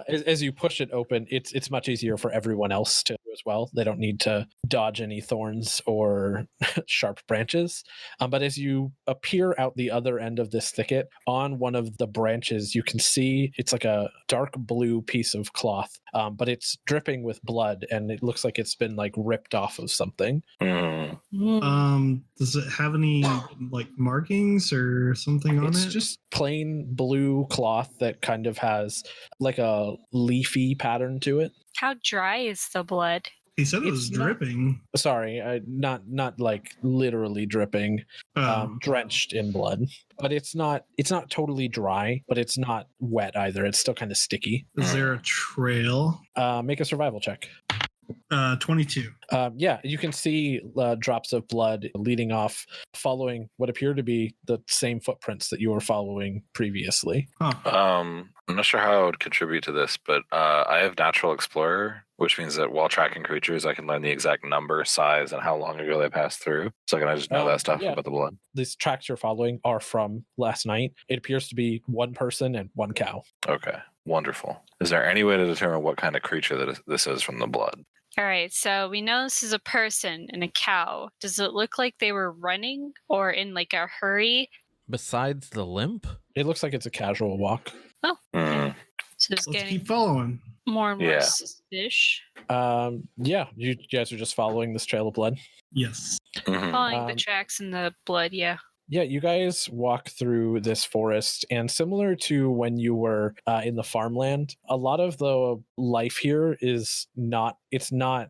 Speaker 9: As you push it open, it's much easier for everyone else to as well. They don't need to dodge any thorns or sharp branches. But as you appear out the other end of this thicket, on one of the branches, you can see it's like a dark blue piece of cloth, but it's dripping with blood, and it looks like it's been like ripped off of something.
Speaker 5: Does it have any like markings or something on
Speaker 9: It's
Speaker 5: it?
Speaker 9: just plain blue cloth that kind of has like a leafy pattern to it.
Speaker 7: How dry is the blood?
Speaker 5: He said it was
Speaker 9: It's not-
Speaker 5: dripping.
Speaker 9: Sorry, not like literally dripping, drenched in blood. But it's not totally dry, but it's not wet either. It's still kind of sticky.
Speaker 5: Is there a trail?
Speaker 9: Make a survival check.
Speaker 5: 22.
Speaker 9: Yeah, you can see drops of blood leading off, following what appear to be the same footprints that you were following previously.
Speaker 6: I'm not sure how I would contribute to this, but I have Natural Explorer, which means that while tracking creatures, I can learn the exact number, size, and how long ago they passed through. So I can just know that stuff
Speaker 9: yeah.
Speaker 6: about the blood.
Speaker 9: These tracks you're following are from last night. It appears to be one person and one cow.
Speaker 6: Okay, wonderful. Is there any way to determine what kind of creature this is from the blood?
Speaker 7: All right, so we know this is a person and a cow. Does it look like they were running or in like a hurry?
Speaker 2: Besides the limp?
Speaker 9: It looks like it's a casual walk.
Speaker 7: Oh,
Speaker 6: Mm.
Speaker 7: so it's
Speaker 5: Let's
Speaker 7: getting
Speaker 5: keep following.
Speaker 7: more and more
Speaker 6: Yeah.
Speaker 7: suspicious.
Speaker 9: Yeah, you guys are just following this trail of blood.
Speaker 5: Yes.
Speaker 6: Mhm.
Speaker 7: Following the tracks in the blood, yeah.
Speaker 9: Yeah, you guys walk through this forest, and similar to when you were in the farmland, a lot of the life here is not. It's not.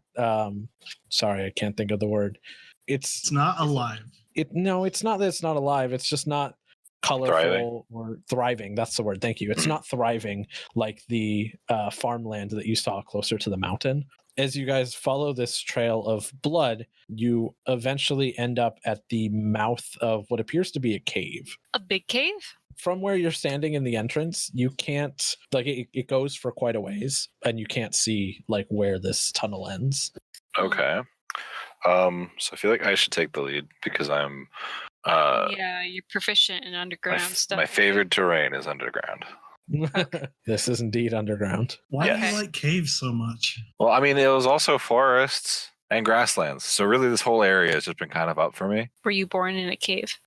Speaker 9: Sorry, I can't think of the word.
Speaker 5: It's not alive.
Speaker 9: No, it's not that it's not alive. It's just not colorful
Speaker 6: Thriving.
Speaker 9: or thriving. That's the word. Thank you. It's not thriving like the farmland that you saw closer to the mountain. As you guys follow this trail of blood, you eventually end up at the mouth of what appears to be a cave.
Speaker 7: A big cave?
Speaker 9: From where you're standing in the entrance, you can't, like, it goes for quite a ways, and you can't see, like, where this tunnel ends.
Speaker 6: Okay. So I feel like I should take the lead because I'm
Speaker 7: Yeah, you're proficient in underground stuff.
Speaker 6: my favorite terrain is underground.
Speaker 9: This is indeed underground.
Speaker 5: Why do
Speaker 6: Yes.
Speaker 5: you like caves so much?
Speaker 6: Well, I mean, it was also forests and grasslands. So really this whole area has just been kind of up for me.
Speaker 7: Were you born in a cave?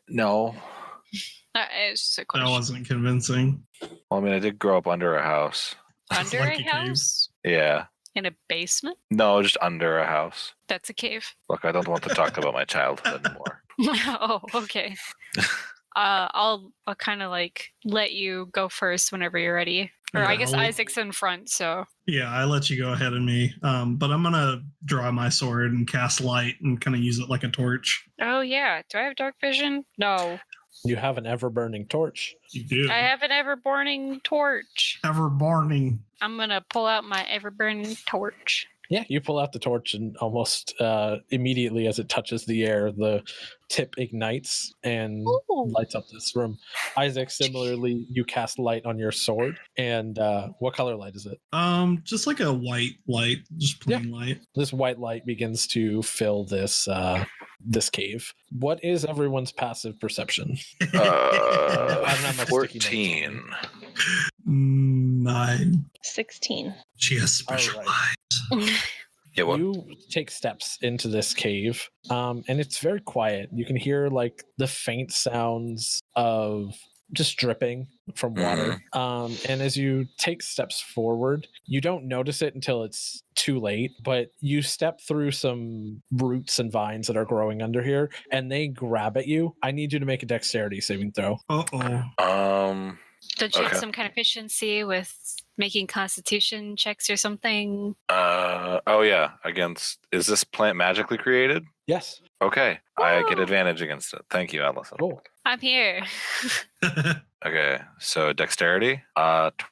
Speaker 6: No.
Speaker 7: It's just a
Speaker 5: That
Speaker 7: question.
Speaker 5: wasn't convincing.
Speaker 6: Well, I mean, I did grow up under a house.
Speaker 7: Under
Speaker 5: Like
Speaker 7: a
Speaker 5: a cave.
Speaker 7: house?
Speaker 6: Yeah.
Speaker 7: In a basement?
Speaker 6: No, just under a house.
Speaker 7: That's a cave.
Speaker 6: Look, I don't want to talk about my childhood anymore.
Speaker 7: Oh, okay. I'll kind of like let you go first whenever you're ready. Or
Speaker 5: Yeah,
Speaker 7: I guess
Speaker 5: I'll-
Speaker 7: Isaac's in front, so.
Speaker 5: Yeah, I let you go ahead of me. But I'm gonna draw my sword and cast light and kind of use it like a torch.
Speaker 7: Oh yeah, do I have dark vision? No,
Speaker 9: You have an ever-burning torch.
Speaker 5: You do.
Speaker 7: I have an ever-burning torch.
Speaker 5: Ever burning.
Speaker 7: I'm gonna pull out my ever-burning torch.
Speaker 9: Yeah, you pull out the torch, and almost immediately as it touches the air, the tip ignites and
Speaker 7: Ooh.
Speaker 9: lights up this room. Isaac, similarly, you cast light on your sword. And what color light is it?
Speaker 5: Just like a white light, just plain light.
Speaker 9: This white light begins to fill this this cave. What is everyone's passive perception?
Speaker 6: Uh,
Speaker 9: I don't have my sticky notes
Speaker 6: 14.
Speaker 5: 9.
Speaker 8: 16.
Speaker 5: She has special
Speaker 9: All
Speaker 5: eyes.
Speaker 6: Yeah, what?
Speaker 9: You take steps into this cave, and it's very quiet. You can hear like the faint sounds of just dripping from water. And as you take steps forward, you don't notice it until it's too late, but you step through some roots and vines that are growing under here, and they grab at you. I need you to make a dexterity saving throw.
Speaker 5: Uh-oh.
Speaker 7: Don't you have
Speaker 6: Okay.
Speaker 7: some kind of efficiency with making constitution checks or something?
Speaker 6: Oh yeah, against. Is this plant magically created?
Speaker 9: Yes.
Speaker 6: Okay, I get
Speaker 7: Woo!
Speaker 6: advantage against it. Thank you, Allison.
Speaker 9: Cool.
Speaker 7: I'm here.
Speaker 6: Okay, so dexterity,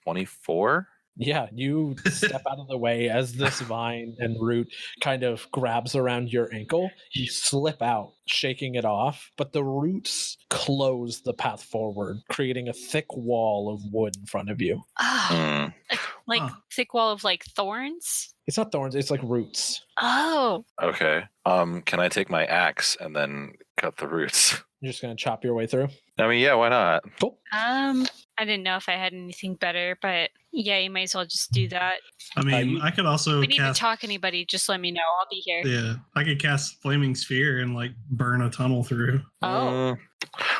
Speaker 6: 24.
Speaker 9: Yeah, you step out of the way as this vine and root kind of grabs around your ankle. You slip out, shaking it off, but the roots close the path forward, creating a thick wall of wood in front of you.
Speaker 7: Oh,
Speaker 6: Hmm.
Speaker 7: like
Speaker 5: Huh.
Speaker 7: thick wall of like thorns?
Speaker 9: It's not thorns, it's like roots.
Speaker 7: Oh,
Speaker 6: Okay. Can I take my axe and then cut the roots?
Speaker 9: You're just going to chop your way through.
Speaker 6: I mean, yeah, why not?
Speaker 9: Cool.
Speaker 7: I didn't know if I had anything better, but yeah, you might as well just do that.
Speaker 5: I mean,
Speaker 9: you-
Speaker 5: I could also
Speaker 7: If we need
Speaker 5: cast.
Speaker 7: to talk to anybody, just let me know. I'll be here.
Speaker 5: Yeah, I could cast Flaming Sphere and like burn a tunnel through.
Speaker 7: Oh,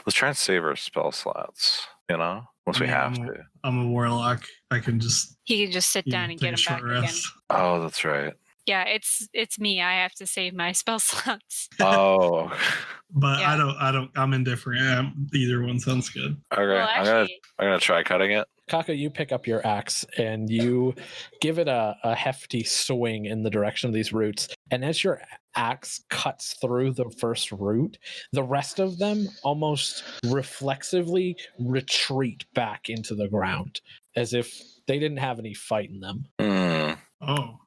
Speaker 6: Let's try and save our spell slots. Once we
Speaker 5: Yeah,
Speaker 6: have
Speaker 5: I'm a-
Speaker 6: to.
Speaker 5: I'm a warlock. I can just
Speaker 7: he can just sit down and
Speaker 5: take
Speaker 7: get
Speaker 5: a
Speaker 7: him back
Speaker 5: short
Speaker 7: again.
Speaker 5: rest.
Speaker 6: Oh, that's right.
Speaker 7: Yeah, it's me. I have to save my spell slots.
Speaker 6: Oh,
Speaker 5: But
Speaker 7: Yeah.
Speaker 5: I don't. I'm indifferent. Either one sounds good.
Speaker 6: okay.
Speaker 7: Well,
Speaker 6: I'm gonna
Speaker 7: actually,
Speaker 6: try cutting it.
Speaker 9: Kako, you pick up your axe and you give it a hefty swing in the direction of these roots. And as your axe cuts through the first root, the rest of them almost reflexively retreat back into the ground as if they didn't have any fight in them.
Speaker 5: Oh,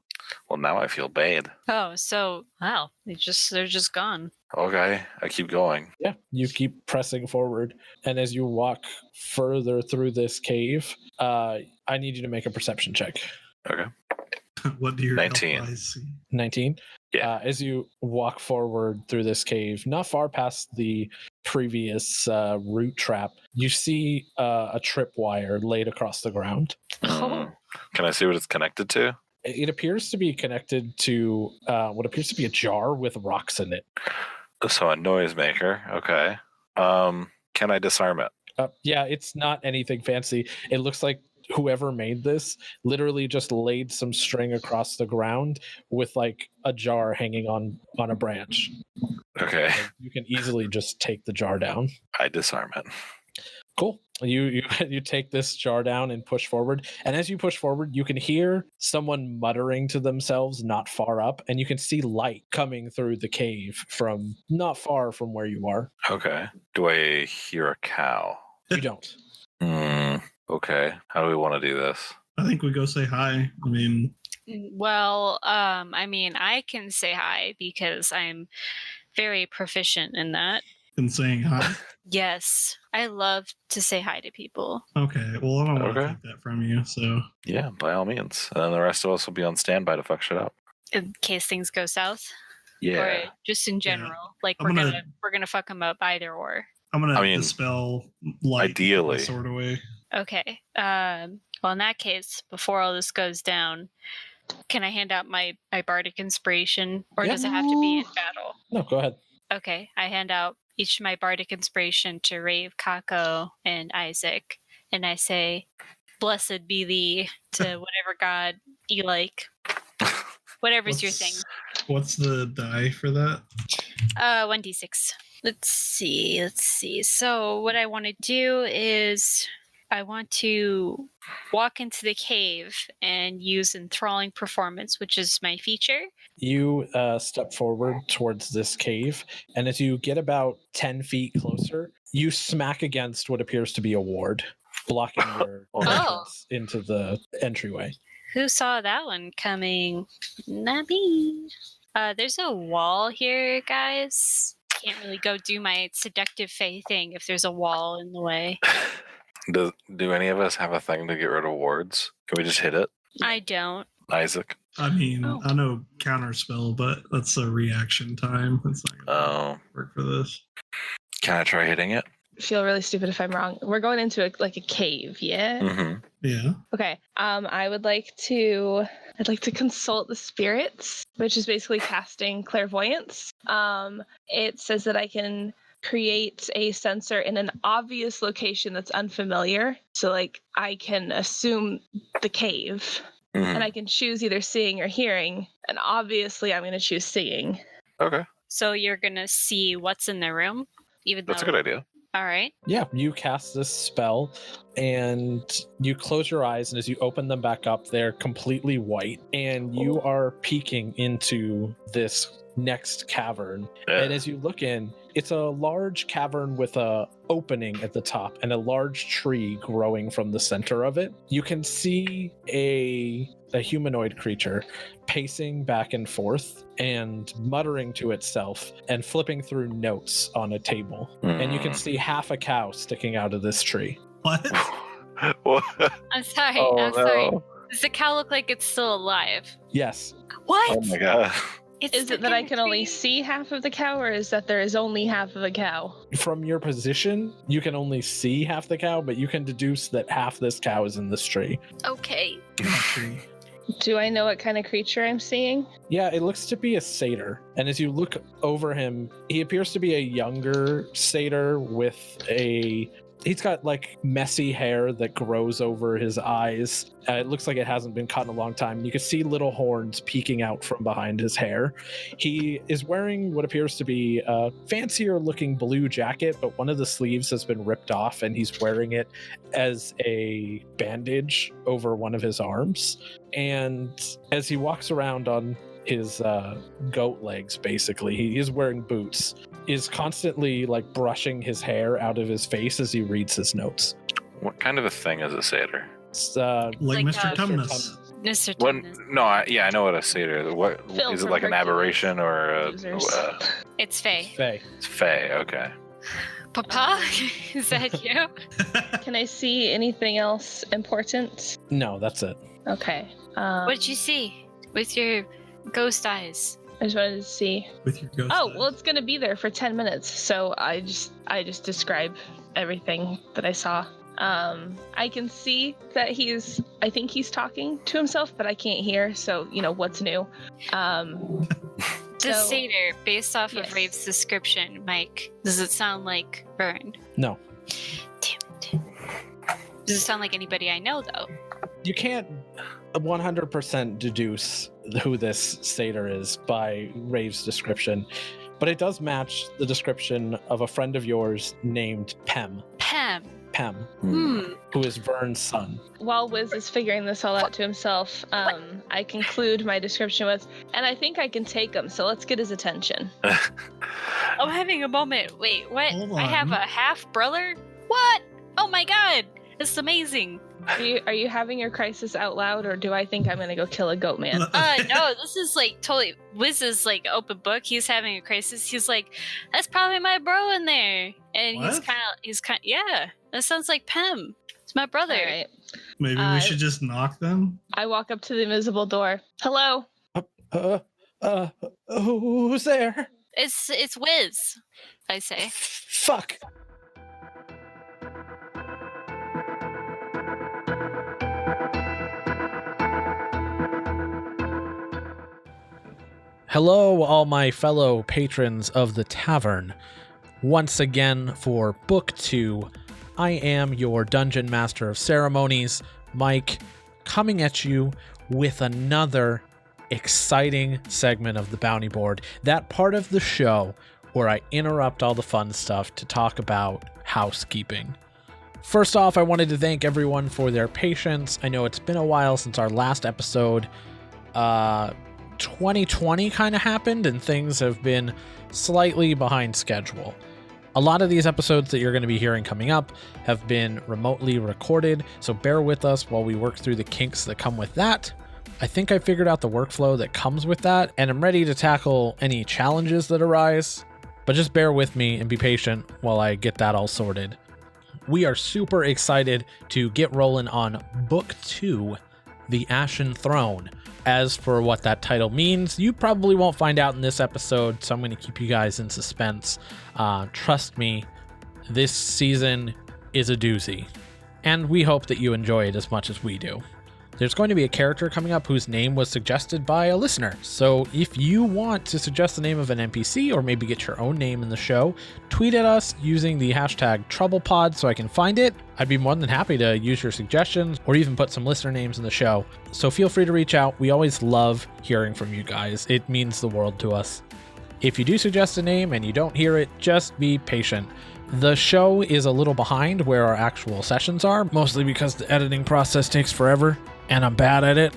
Speaker 6: Well, now I feel bad.
Speaker 7: oh, so wow, they're just gone.
Speaker 6: Okay, I keep going.
Speaker 9: Yeah, you keep pressing forward. And as you walk further through this cave, I need you to make a perception check.
Speaker 6: Okay.
Speaker 5: what do your
Speaker 6: 19.
Speaker 5: elf eyes see?
Speaker 9: 19.
Speaker 6: Yeah.
Speaker 9: As you walk forward through this cave, not far past the previous root trap, you see a tripwire laid across the ground.
Speaker 6: Mm. Can I see what it's connected to?
Speaker 9: It appears to be connected to what appears to be a jar with rocks in it.
Speaker 6: So a noisemaker. Okay. Can I disarm it?
Speaker 9: Yeah, it's not anything fancy. It looks like whoever made this literally just laid some string across the ground with like a jar hanging on a branch.
Speaker 6: Okay.
Speaker 9: You can easily just take the jar down.
Speaker 6: I disarm it.
Speaker 9: Cool. You take this jar down and push forward. And as you push forward, you can hear someone muttering to themselves not far up, and you can see light coming through the cave from not far from where you are.
Speaker 6: Okay. Do I hear a cow?
Speaker 9: You don't.
Speaker 6: Okay. How do we want to do this?
Speaker 5: I think we go say hi. I mean,
Speaker 7: Well, I mean, I can say hi because I'm very proficient in that.
Speaker 5: in saying hi.
Speaker 7: Yes, I love to say hi to people.
Speaker 5: Okay. Well, I don't want to
Speaker 6: Okay.
Speaker 5: take that from you. So
Speaker 6: Yeah, by all means. And then the rest of us will be on standby to fuck shit up.
Speaker 7: In case things go south,
Speaker 6: Yeah.
Speaker 7: or just in general, like
Speaker 5: I'm
Speaker 7: we're gonna fuck them up either or.
Speaker 5: I'm gonna
Speaker 6: I mean,
Speaker 5: dispel light.
Speaker 6: ideally.
Speaker 5: Sort of way.
Speaker 7: Okay. Well, in that case, before all this goes down, can I hand out my bardic inspiration, or
Speaker 9: Yeah.
Speaker 7: does it have to be in battle?
Speaker 9: No, go ahead.
Speaker 7: Okay, I hand out each of my bardic inspiration to Raev, Kako, and Isaac, and I say, "Blessed be thee to whatever god you like, whatever's your thing."
Speaker 5: What's the die for that?
Speaker 7: 1d6. Let's see. So what I want to do is I want to walk into the cave and use enthralling performance, which is my feature.
Speaker 9: You step forward towards this cave, and as you get about 10 feet closer, you smack against what appears to be a ward, blocking your entrance into the entryway.
Speaker 7: Who saw that one coming? Not me. There's a wall here, guys. Can't really go do my seductive fae thing if there's a wall in the way.
Speaker 6: Do any of us have a thing to get rid of wards? Can we just hit it?
Speaker 7: I don't.
Speaker 6: Isaac?
Speaker 5: I mean, I know counterspell, but that's a reaction time. It's not gonna work for this.
Speaker 6: Can I try hitting it?
Speaker 8: I feel really stupid if I'm wrong. We're going into a cave, yeah?
Speaker 6: Mm-hmm.
Speaker 5: Yeah.
Speaker 8: Okay. I'd like to consult the spirits, which is basically casting clairvoyance. It says that I can create a sensor in an obvious location that's unfamiliar. So like I can assume the cave. And I can choose either seeing or hearing. And obviously I'm gonna choose seeing.
Speaker 6: Okay.
Speaker 7: So you're gonna see what's in the room?
Speaker 6: That's a good idea.
Speaker 7: All right.
Speaker 9: Yeah, you cast this spell and you close your eyes, and as you open them back up, they're completely white, and you are peeking into this next cavern.
Speaker 6: Yeah.
Speaker 9: And as you look in, it's a large cavern with a opening at the top and a large tree growing from the center of it. You can see a humanoid creature pacing back and forth and muttering to itself and flipping through notes on a table. And you can see half a cow sticking out of this tree.
Speaker 5: What?
Speaker 6: What?
Speaker 7: I'm sorry.
Speaker 6: Oh,
Speaker 7: I'm sorry.
Speaker 6: no.
Speaker 7: Does the cow look like it's still alive?
Speaker 9: Yes.
Speaker 7: What?
Speaker 6: Oh my god.
Speaker 8: Is it that I can only see half of the cow, or is that there is only half of a cow?
Speaker 9: From your position, you can only see half the cow, but you can deduce that half this cow is in this tree.
Speaker 7: Okay.
Speaker 8: Do I know what kind of creature I'm seeing?
Speaker 9: Yeah, it looks to be a satyr. And as you look over him, he appears to be a younger satyr with he's got like messy hair that grows over his eyes. It looks like it hasn't been cut in a long time. You can see little horns peeking out from behind his hair. He is wearing what appears to be a fancier looking blue jacket, but one of the sleeves has been ripped off and he's wearing it as a bandage over one of his arms. And as he walks around on his goat legs, basically, he is wearing boots, is constantly like brushing his hair out of his face as he reads his notes.
Speaker 6: What kind of a thing is a satyr?
Speaker 9: It's,
Speaker 5: like Mr. Tumnus.
Speaker 7: Mr.
Speaker 6: What?
Speaker 7: Tumnus.
Speaker 6: No, I know what a satyr is. What
Speaker 8: Phil
Speaker 6: is it,
Speaker 8: from
Speaker 6: like an
Speaker 8: Hercules.
Speaker 6: aberration or a?
Speaker 8: Losers.
Speaker 7: It's Faye.
Speaker 9: Faye.
Speaker 6: It's fae. Okay.
Speaker 7: Papa? Is that you?
Speaker 8: Can I see anything else important?
Speaker 9: No, that's it.
Speaker 8: Okay.
Speaker 7: What did you see with your ghost eyes?
Speaker 8: I just wanted to see.
Speaker 5: With your ghost.
Speaker 8: Oh,
Speaker 5: eyes.
Speaker 8: well, it's gonna be there for 10 minutes, so I just describe everything that I saw. I can see that I think he's talking to himself, but I can't hear, so, what's new?
Speaker 7: The
Speaker 8: So-
Speaker 7: satyr, based off
Speaker 8: Yes.
Speaker 7: of Rave's description, Mike, does it sound like Vern?
Speaker 9: No.
Speaker 7: Damn it. Does it sound like anybody I know, though?
Speaker 9: You can't 100% deduce who this satyr is by Rave's description, but it does match the description of a friend of yours named Pem,
Speaker 7: Pem.
Speaker 9: who is Vern's son.
Speaker 8: While Whizz is figuring this all out to himself, I conclude my description with, and I think I can take him, so let's get his attention.
Speaker 7: I'm having a moment. Wait, what?
Speaker 5: Hold
Speaker 7: I have
Speaker 5: on.
Speaker 7: a half brother? What? Oh my god! It's amazing.
Speaker 8: Are you having your crisis out loud, or do I think I'm gonna go kill a goat man?
Speaker 7: No, this is like totally. Wiz is like open book. He's having a crisis. He's like, that's probably my bro in there, and he's
Speaker 5: What?
Speaker 7: kind. Yeah, that sounds like Pem. It's my brother.
Speaker 8: All right.
Speaker 5: Maybe we should just knock them.
Speaker 8: I walk up to the invisible door. Hello.
Speaker 9: Who's there?
Speaker 7: It's Wiz. I say.
Speaker 9: Fuck. Hello, all my fellow patrons of the tavern. Once again, for Book 2, I am your Dungeon Master of Ceremonies, Mike, coming at you with another exciting segment of the Bounty Board. That part of the show
Speaker 2: where I interrupt all the fun stuff to talk about housekeeping. First off, I wanted to thank everyone for their patience. I know it's been a while since our last episode. 2020 kind of happened and things have been slightly behind schedule. A lot of these episodes that you're going to be hearing coming up have been remotely recorded, so bear with us while we work through the kinks that come with that. I think I figured out the workflow that comes with that, and I'm ready to tackle any challenges that arise, but just bear with me and be patient while I get that all sorted. We are super excited to get rolling on Book 2, The Ashen Throne. As for what that title means, you probably won't find out in this episode, so I'm going to keep you guys in suspense. Trust me, this season is a doozy, and we hope that you enjoy it as much as we do. There's going to be a character coming up whose name was suggested by a listener, so if you want to suggest the name of an NPC or maybe get your own name in the show, tweet at us using the hashtag TroublePod so I can find it. I'd be more than happy to use your suggestions or even put some listener names in the show, so feel free to reach out. We always love hearing from you guys. It means the world to us. If you do suggest a name and you don't hear it, just be patient. The show is a little behind where our actual sessions are, mostly because the editing process takes forever, and I'm bad at it.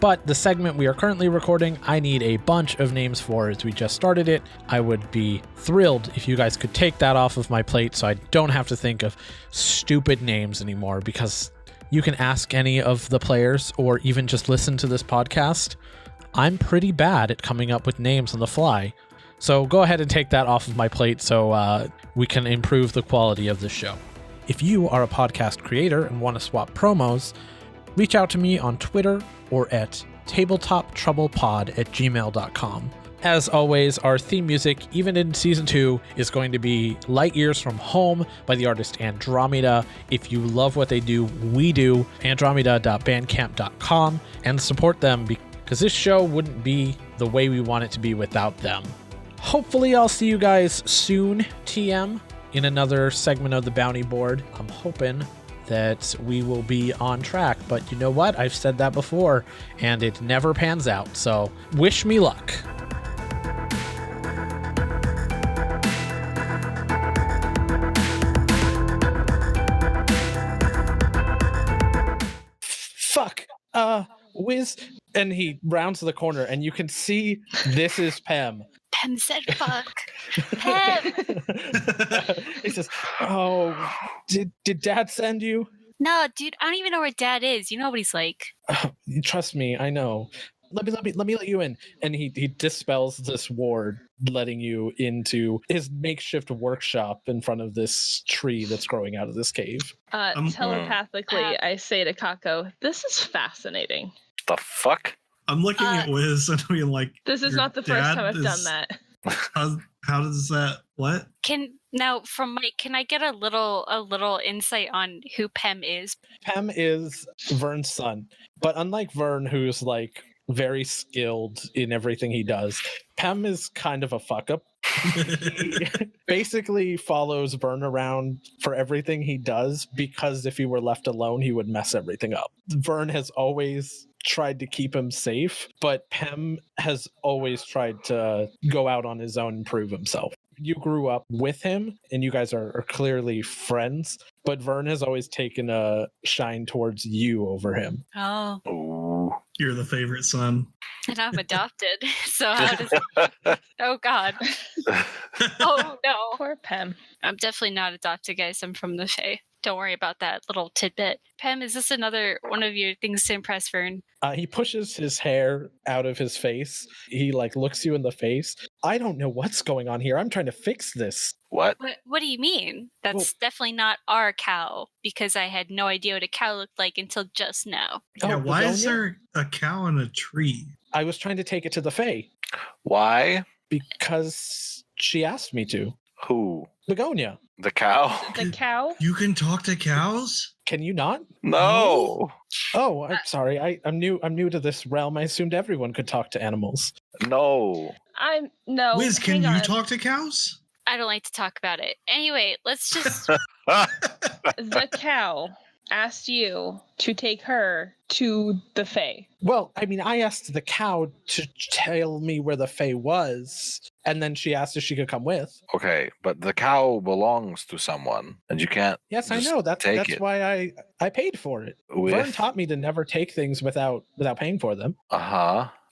Speaker 2: But the segment we are currently recording, I need a bunch of names for as we just started it. I would be thrilled if you guys could take that off of my plate so I don't have to think of stupid names anymore, because you can ask any of the players or even just listen to this podcast. I'm pretty bad at coming up with names on the fly. So go ahead and take that off of my plate so we can improve the quality of the show. If you are a podcast creator and want to swap promos, reach out to me on Twitter or at tabletoptroublepod@gmail.com. As always, our theme music, even in Season 2, is going to be Light Years from Home by the artist Andromeda. If you love what they do, we do. Andromeda.bandcamp.com, and support them because this show wouldn't be the way we want it to be without them. Hopefully I'll see you guys soon, TM, in another segment of the Bounty Board. I'm hoping that we will be on track, but you know what? I've said that before, and it never pans out, so wish me luck. Fuck. Whizz. And he rounds the corner, and you can see this is Pem.
Speaker 7: Pem said fuck. Pem!
Speaker 2: He says, "Oh, did Dad send you?"
Speaker 7: No, dude, I don't even know where Dad is. You know what he's like.
Speaker 2: Trust me, I know. Let me let you in. And he dispels this ward, letting you into his makeshift workshop in front of this tree that's growing out of this cave.
Speaker 8: Telepathically, I say to Kako, "This is fascinating."
Speaker 6: The fuck?
Speaker 5: I'm looking at Whizz and being like,
Speaker 8: "This is not the first time I've done that."
Speaker 5: How does that? What?
Speaker 7: Can I get a little insight on who Pem is?
Speaker 2: Pem is Vern's son, but unlike Vern, who's like very skilled in everything he does, Pem is kind of a fuck up. He basically follows Vern around for everything he does, because if he were left alone, he would mess everything up. Vern has always tried to keep him safe, but Pem has always tried to go out on his own and prove himself. You grew up with him, and you guys are clearly friends, but Vern has always taken a shine towards you over him.
Speaker 7: Oh.
Speaker 6: Ooh.
Speaker 5: You're the favorite son.
Speaker 7: And I'm adopted. So how does... Oh, God. Oh, no.
Speaker 8: Poor Pem.
Speaker 7: I'm definitely not adopted, guys. I'm from the Fae. Don't worry about that little tidbit. Pem, is this another one of your things to impress Vern?
Speaker 2: He pushes his hair out of his face. He looks you in the face. I don't know what's going on here. I'm trying to fix this.
Speaker 6: What?
Speaker 7: What do you mean? That's definitely not our cow, because I had no idea what a cow looked like until just now.
Speaker 5: Yeah, why is
Speaker 2: Begonia?
Speaker 5: there a cow in a tree?
Speaker 2: I was trying to take it to the Fae
Speaker 6: Why?
Speaker 2: because she asked me to.
Speaker 6: Who?
Speaker 2: Begonia,
Speaker 6: The cow?
Speaker 8: The cow?
Speaker 5: You can talk to cows?
Speaker 2: can you not?
Speaker 6: No.
Speaker 2: Oh, I'm sorry. I'm new to this realm. I assumed everyone could talk to animals.
Speaker 6: No.
Speaker 8: No.
Speaker 5: Whizz, can
Speaker 8: hang
Speaker 5: you
Speaker 8: on.
Speaker 5: talk to cows?
Speaker 7: I don't like to talk about it. Anyway, let's just...
Speaker 8: The cow asked you to take her to the Fae.
Speaker 2: Well, I mean, I asked the cow to tell me where the Fae was,
Speaker 9: And then she asked if she could come with.
Speaker 6: Okay, but the cow belongs to someone, and you can't.
Speaker 9: Yes, I
Speaker 6: just
Speaker 9: know.
Speaker 6: take
Speaker 9: That's
Speaker 6: it.
Speaker 9: why I paid for it. Vern taught me to never take things without paying for them.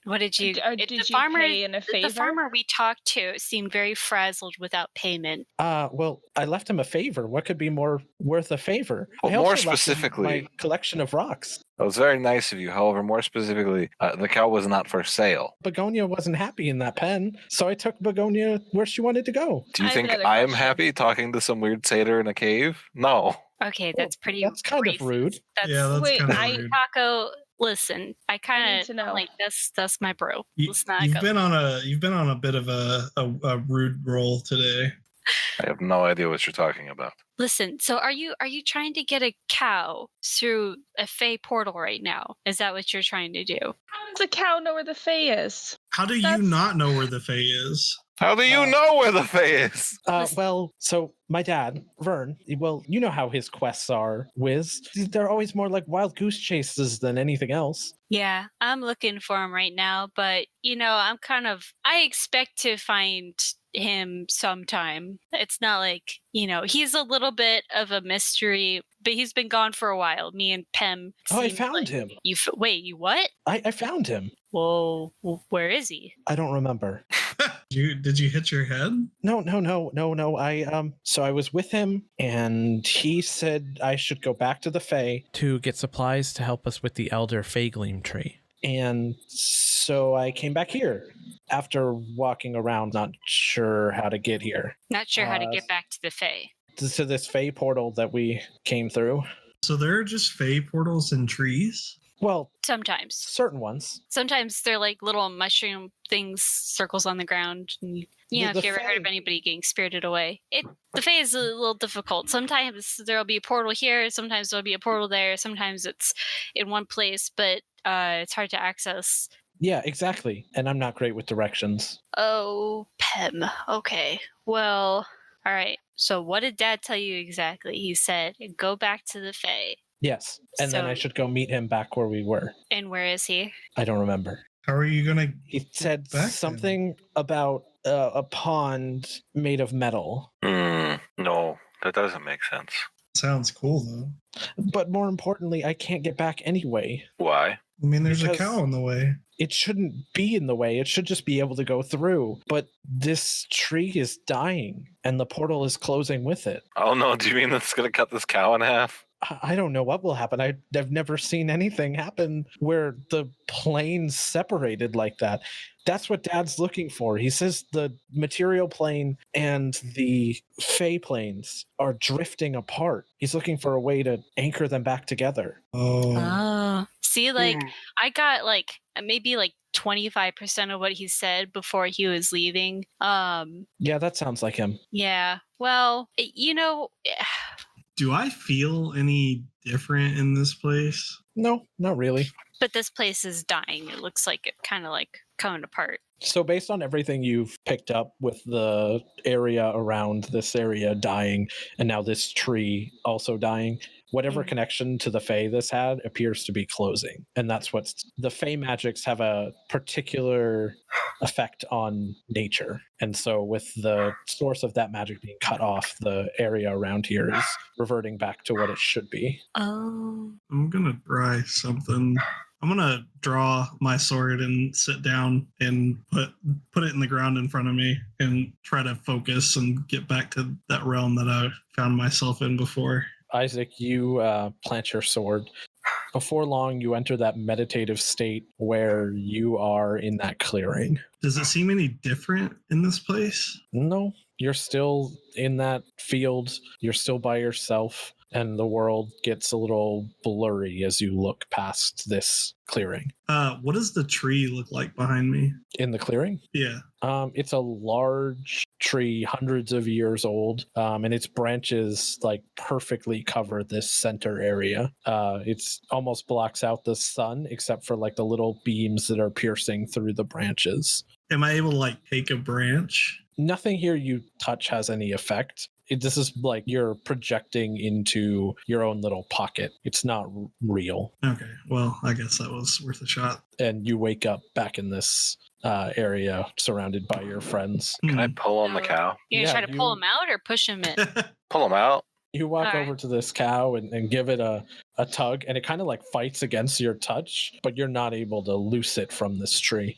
Speaker 7: What did you?
Speaker 8: Did you pay in a favor?
Speaker 7: The farmer we talked to seemed very frazzled without payment.
Speaker 9: Well, I left him a favor. What could be more worth a favor?
Speaker 6: Well,
Speaker 9: I also
Speaker 6: more
Speaker 9: left him
Speaker 6: specifically,
Speaker 9: my collection of rocks.
Speaker 6: That was very nice of you. However, more specifically, the cow was not for sale.
Speaker 9: Begonia wasn't happy in that pen, so I took Begonia where she wanted to go.
Speaker 6: Do you think I am happy talking to some weird satyr in a cave? No.
Speaker 7: Okay, that's pretty.
Speaker 9: That's kind of rude.
Speaker 5: That's kind of rude.
Speaker 7: Kako, listen, I kind
Speaker 8: to know.
Speaker 7: of like that's my bro. Let's not
Speaker 5: You've
Speaker 7: go.
Speaker 5: been on a bit of a rude roll today.
Speaker 6: I have no idea what you're talking about.
Speaker 7: Listen, so are you trying to get a cow through a Fey portal right now? Is that what you're trying to do?
Speaker 8: How does a cow know where the Fae is?
Speaker 5: How do you not know where the Fae is?
Speaker 6: How do you know where the Fae is?
Speaker 9: Well, so my dad, Vern, well, you know how his quests are, Whizz. They're always more like wild goose chases than anything else.
Speaker 7: Yeah, I'm looking for him right now, but I expect to find him sometime. It's not like, he's a little bit of a mystery, but he's been gone for a while. Me and Pem.
Speaker 9: Oh, I found him.
Speaker 7: Wait, you what?
Speaker 9: I found him.
Speaker 7: Well, where is he?
Speaker 9: I don't remember.
Speaker 5: Did you hit your head?
Speaker 9: No. So I was with him, and he said I should go back to the Fae
Speaker 2: to get supplies to help us with the Elder Faegleam tree.
Speaker 9: And so I came back here after walking around, not sure how to get here.
Speaker 7: Not sure how to get back to the Fae.
Speaker 9: To this Fae portal that we came through.
Speaker 5: So there are just Fae portals in trees?
Speaker 9: Well,
Speaker 7: sometimes.
Speaker 9: Certain ones.
Speaker 7: Sometimes they're like little mushroom things, circles on the ground. And, if you ever heard of anybody getting spirited away. The Fae is a little difficult. Sometimes there'll be a portal here, sometimes there'll be a portal there, sometimes it's in one place, but it's hard to access.
Speaker 9: Yeah, exactly. And I'm not great with directions.
Speaker 7: Oh, Pem. Okay. Well, all right. So what did Dad tell you exactly? He said, go back to the Fae.
Speaker 9: Yes. And then I should go meet him back where we were.
Speaker 7: And where is he?
Speaker 9: I don't remember.
Speaker 5: How are you going to...
Speaker 9: He said something about a pond made of metal.
Speaker 6: No, that doesn't make sense.
Speaker 5: Sounds cool, though.
Speaker 9: But more importantly, I can't get back anyway.
Speaker 6: Why?
Speaker 5: I mean, there's a cow in the way.
Speaker 9: It shouldn't be in the way. It should just be able to go through. But this tree is dying, and the portal is closing with it.
Speaker 6: Oh no, do you mean that's going to cut this cow in half?
Speaker 9: I don't know what will happen. I've never seen anything happen where the planes separated like that. That's what Dad's looking for. He says the material plane and the Fey planes are drifting apart. He's looking for a way to anchor them back together.
Speaker 7: Oh. See, I got maybe 25% of what he said before he was leaving.
Speaker 9: Yeah, that sounds like him.
Speaker 7: Yeah. Well,
Speaker 5: Do I feel any different in this place?
Speaker 9: No, not really.
Speaker 7: But this place is dying. It looks like it kind of coming apart.
Speaker 9: So based on everything you've picked up with the area around this area dying, and now this tree also dying, whatever connection to the Fae this had appears to be closing. And that's the Fae magics have a particular effect on nature. And so with the source of that magic being cut off, the area around here is reverting back to what it should be.
Speaker 7: Oh.
Speaker 5: I'm going to try something. I'm going to draw my sword and sit down and put it in the ground in front of me and try to focus and get back to that realm that I found myself in before.
Speaker 9: Isaac, you plant your sword. Before long, you enter that meditative state where you are in that clearing.
Speaker 5: Does it seem any different in this place?
Speaker 9: No, you're still in that field. You're still by yourself, and the world gets a little blurry as you look past this clearing.
Speaker 5: What does the tree look like behind me?
Speaker 9: In the clearing?
Speaker 5: Yeah.
Speaker 9: It's a large tree, hundreds of years old, and its branches perfectly cover this center area. It's almost blocks out the sun, except for the little beams that are piercing through the branches.
Speaker 5: Am I able to take a branch?
Speaker 9: Nothing here you touch has any effect. This is you're projecting into your own little pocket. It's not real.
Speaker 5: Okay, well, I guess that was worth a shot.
Speaker 9: And you wake up back in this area surrounded by your friends.
Speaker 6: Can I pull on the cow?
Speaker 7: You're
Speaker 9: Yeah,
Speaker 7: gonna try to pull him out or push him in?
Speaker 6: Pull him out.
Speaker 9: You walk
Speaker 7: All right.
Speaker 9: over to this cow and give it a tug, and it kind of like fights against your touch, but you're not able to loose it from this tree.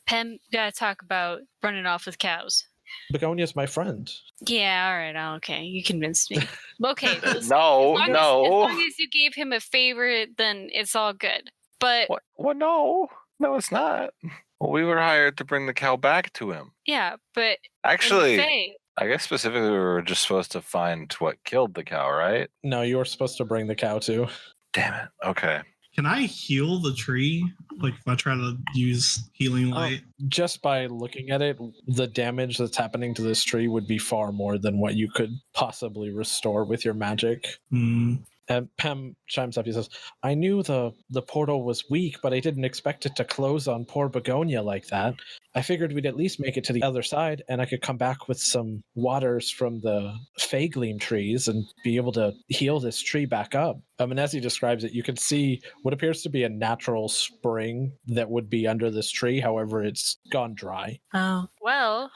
Speaker 7: Pem, gotta talk about running off with cows.
Speaker 9: Begonia's my friend.
Speaker 7: Yeah, all right, okay. You convinced me. Okay. As
Speaker 6: No,
Speaker 7: long
Speaker 6: no.
Speaker 7: as you gave him a favor, then it's all good. But
Speaker 6: What? What? No, no, it's not. Well, we were hired to bring the cow back to him.
Speaker 7: yeah, but
Speaker 6: Actually,
Speaker 7: Faye,
Speaker 6: I guess specifically we were just supposed to find what killed the cow, right?
Speaker 9: No, you were supposed to bring the cow too.
Speaker 6: Damn it. Okay.
Speaker 5: Can I heal the tree? Like if I try to use healing light?
Speaker 9: Just by looking at it, the damage that's happening to this tree would be far more than what you could possibly restore with your magic. And Pem chimes up. He says, I knew the portal was weak, but I didn't expect it to close on poor Begonia like that. I figured we'd at least make it to the other side, and I could come back with some waters from the Faygleam trees and be able to heal this tree back up. And as he describes it, you can see what appears to be a natural spring that would be under this tree. However, it's gone dry.
Speaker 7: oh well,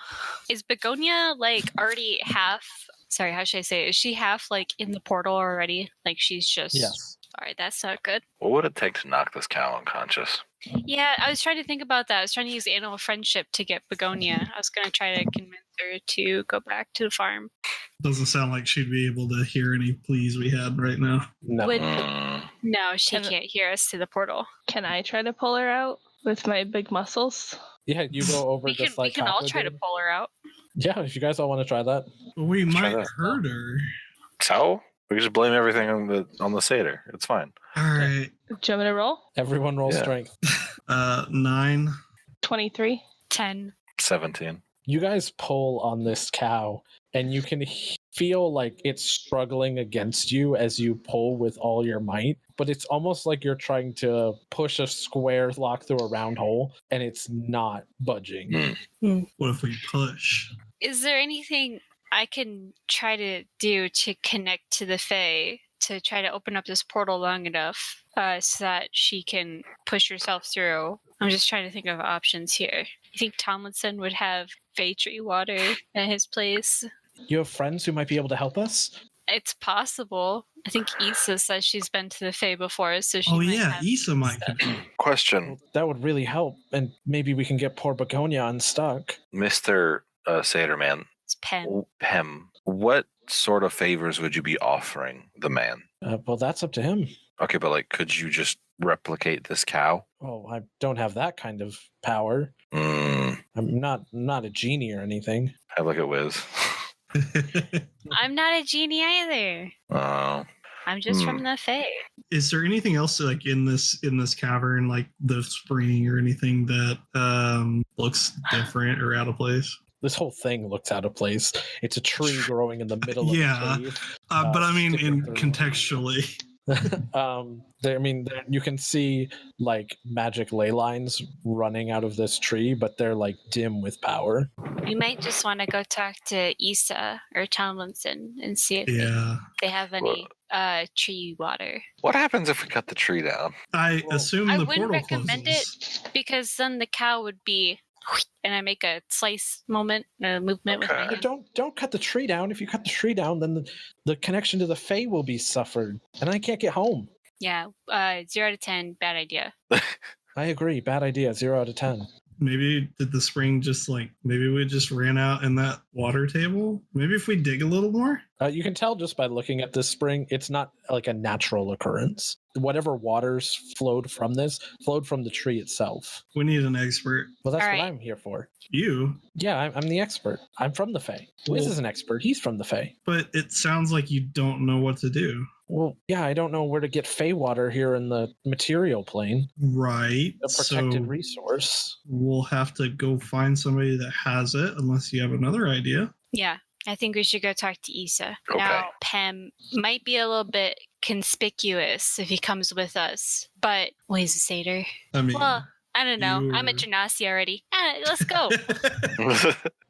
Speaker 7: is Begonia like already half? Sorry, how should I say it? Is she half like in the portal already? Like she's just.
Speaker 9: Yes.
Speaker 7: All right, that's not good.
Speaker 6: What would it take to knock this cow unconscious?
Speaker 7: Yeah, I was trying to think about that. I was trying to use animal friendship to get Begonia. I was going to try to convince her to go back to the farm.
Speaker 5: Doesn't sound like she'd be able to hear any pleas we had right now.
Speaker 9: No.
Speaker 7: Would-
Speaker 6: Mm.
Speaker 7: No, she can't hear us to the portal.
Speaker 8: Can I try to pull her out with my big muscles?
Speaker 9: Yeah, you go over
Speaker 7: We can,
Speaker 9: just like
Speaker 7: we can all
Speaker 9: Kako
Speaker 7: try to
Speaker 9: did.
Speaker 7: pull her out.
Speaker 9: Yeah, if you guys all want to try that.
Speaker 5: We might
Speaker 6: that.
Speaker 5: hurt her.
Speaker 6: So we just blame everything on the satyr. It's fine.
Speaker 5: All right.
Speaker 8: Do you want me to roll?
Speaker 9: Everyone roll
Speaker 6: Yeah.
Speaker 9: strength.
Speaker 5: 9.
Speaker 8: 23.
Speaker 7: 10.
Speaker 6: 17.
Speaker 9: You guys pull on this cow, and you can feel like it's struggling against you as you pull with all your might, but it's almost like you're trying to push a square lock through a round hole, and it's not budging.
Speaker 5: What if we push?
Speaker 7: Is there anything I can try to do to connect to the Fae to try to open up this portal long enough so that she can push herself through? I'm just trying to think of options here. You think Tomlinson would have Fae tree water at his place?
Speaker 9: You have friends who might be able to help us?
Speaker 7: It's possible. I think Issa says she's been to the Fae before, so she
Speaker 5: Oh
Speaker 7: might
Speaker 5: yeah,
Speaker 7: have
Speaker 5: Issa might.
Speaker 7: stuff.
Speaker 6: Question,
Speaker 9: That would really help, and maybe we can get poor Begonia unstuck.
Speaker 6: Mr. Satyr Man.
Speaker 7: It's Pen.
Speaker 6: Hem. What sort of favors would you be offering the man?
Speaker 9: Well, that's up to him.
Speaker 6: Okay, but like, could you just replicate this cow?
Speaker 9: Oh, I don't have that kind of power.
Speaker 6: Mm,
Speaker 9: I'm not a genie or anything.
Speaker 6: I look at Whizz.
Speaker 7: I'm not a genie either.
Speaker 6: Oh,
Speaker 7: I'm just from the Fae.
Speaker 5: Is there anything else like in this cavern, like the spring or anything that looks different or out of place?
Speaker 9: This whole thing looks out of place. It's a tree growing in the middle
Speaker 5: Yeah.
Speaker 9: of a cave.
Speaker 5: But I mean,
Speaker 9: sticking
Speaker 5: in
Speaker 9: through.
Speaker 5: contextually.
Speaker 9: You can see like magic ley lines running out of this tree, but they're like dim with power.
Speaker 7: We might just want to go talk to Issa or Tomlinson and see if
Speaker 5: Yeah.
Speaker 7: they have any tree water.
Speaker 6: what happens if we cut the tree down?
Speaker 5: I assume
Speaker 7: I
Speaker 5: the
Speaker 7: wouldn't
Speaker 5: portal
Speaker 7: recommend
Speaker 5: closes.
Speaker 7: Because then the cow would be, and I make a slice movement with my
Speaker 6: Okay.
Speaker 7: hand.
Speaker 9: But don't cut the tree down. If you cut the tree down, then the connection to the Fae will be suffered, and I can't get home.
Speaker 7: Yeah, 0 to 10, bad idea.
Speaker 9: I agree. Bad idea. 0 out of 10.
Speaker 5: Maybe did the spring just like maybe we just ran out in that water table? Maybe if we dig a little more?
Speaker 9: You can tell just by looking at this spring, it's not like a natural occurrence. Whatever waters flowed from the tree itself.
Speaker 5: We need an expert.
Speaker 9: Well, that's
Speaker 7: All
Speaker 9: what
Speaker 7: right.
Speaker 9: I'm here for.
Speaker 5: You,
Speaker 9: Yeah, I'm the expert. I'm from the Fae. Wiz
Speaker 5: Well-
Speaker 9: is an expert. He's from the Fae.
Speaker 5: but it sounds like you don't know what to do.
Speaker 9: Well, yeah, I don't know where to get Fae water here in the material plane,
Speaker 5: Right.
Speaker 9: a protected
Speaker 5: So
Speaker 9: resource.
Speaker 5: we'll have to go find somebody that has it unless you have another idea.
Speaker 7: Yeah, I think we should go talk to Issa.
Speaker 6: Okay.
Speaker 7: Now, Pem might be a little bit conspicuous if he comes with us, but he's a satyr.
Speaker 5: I mean,
Speaker 7: Well, I don't know. I'm at
Speaker 5: you're-
Speaker 7: Genasi already. Let's go.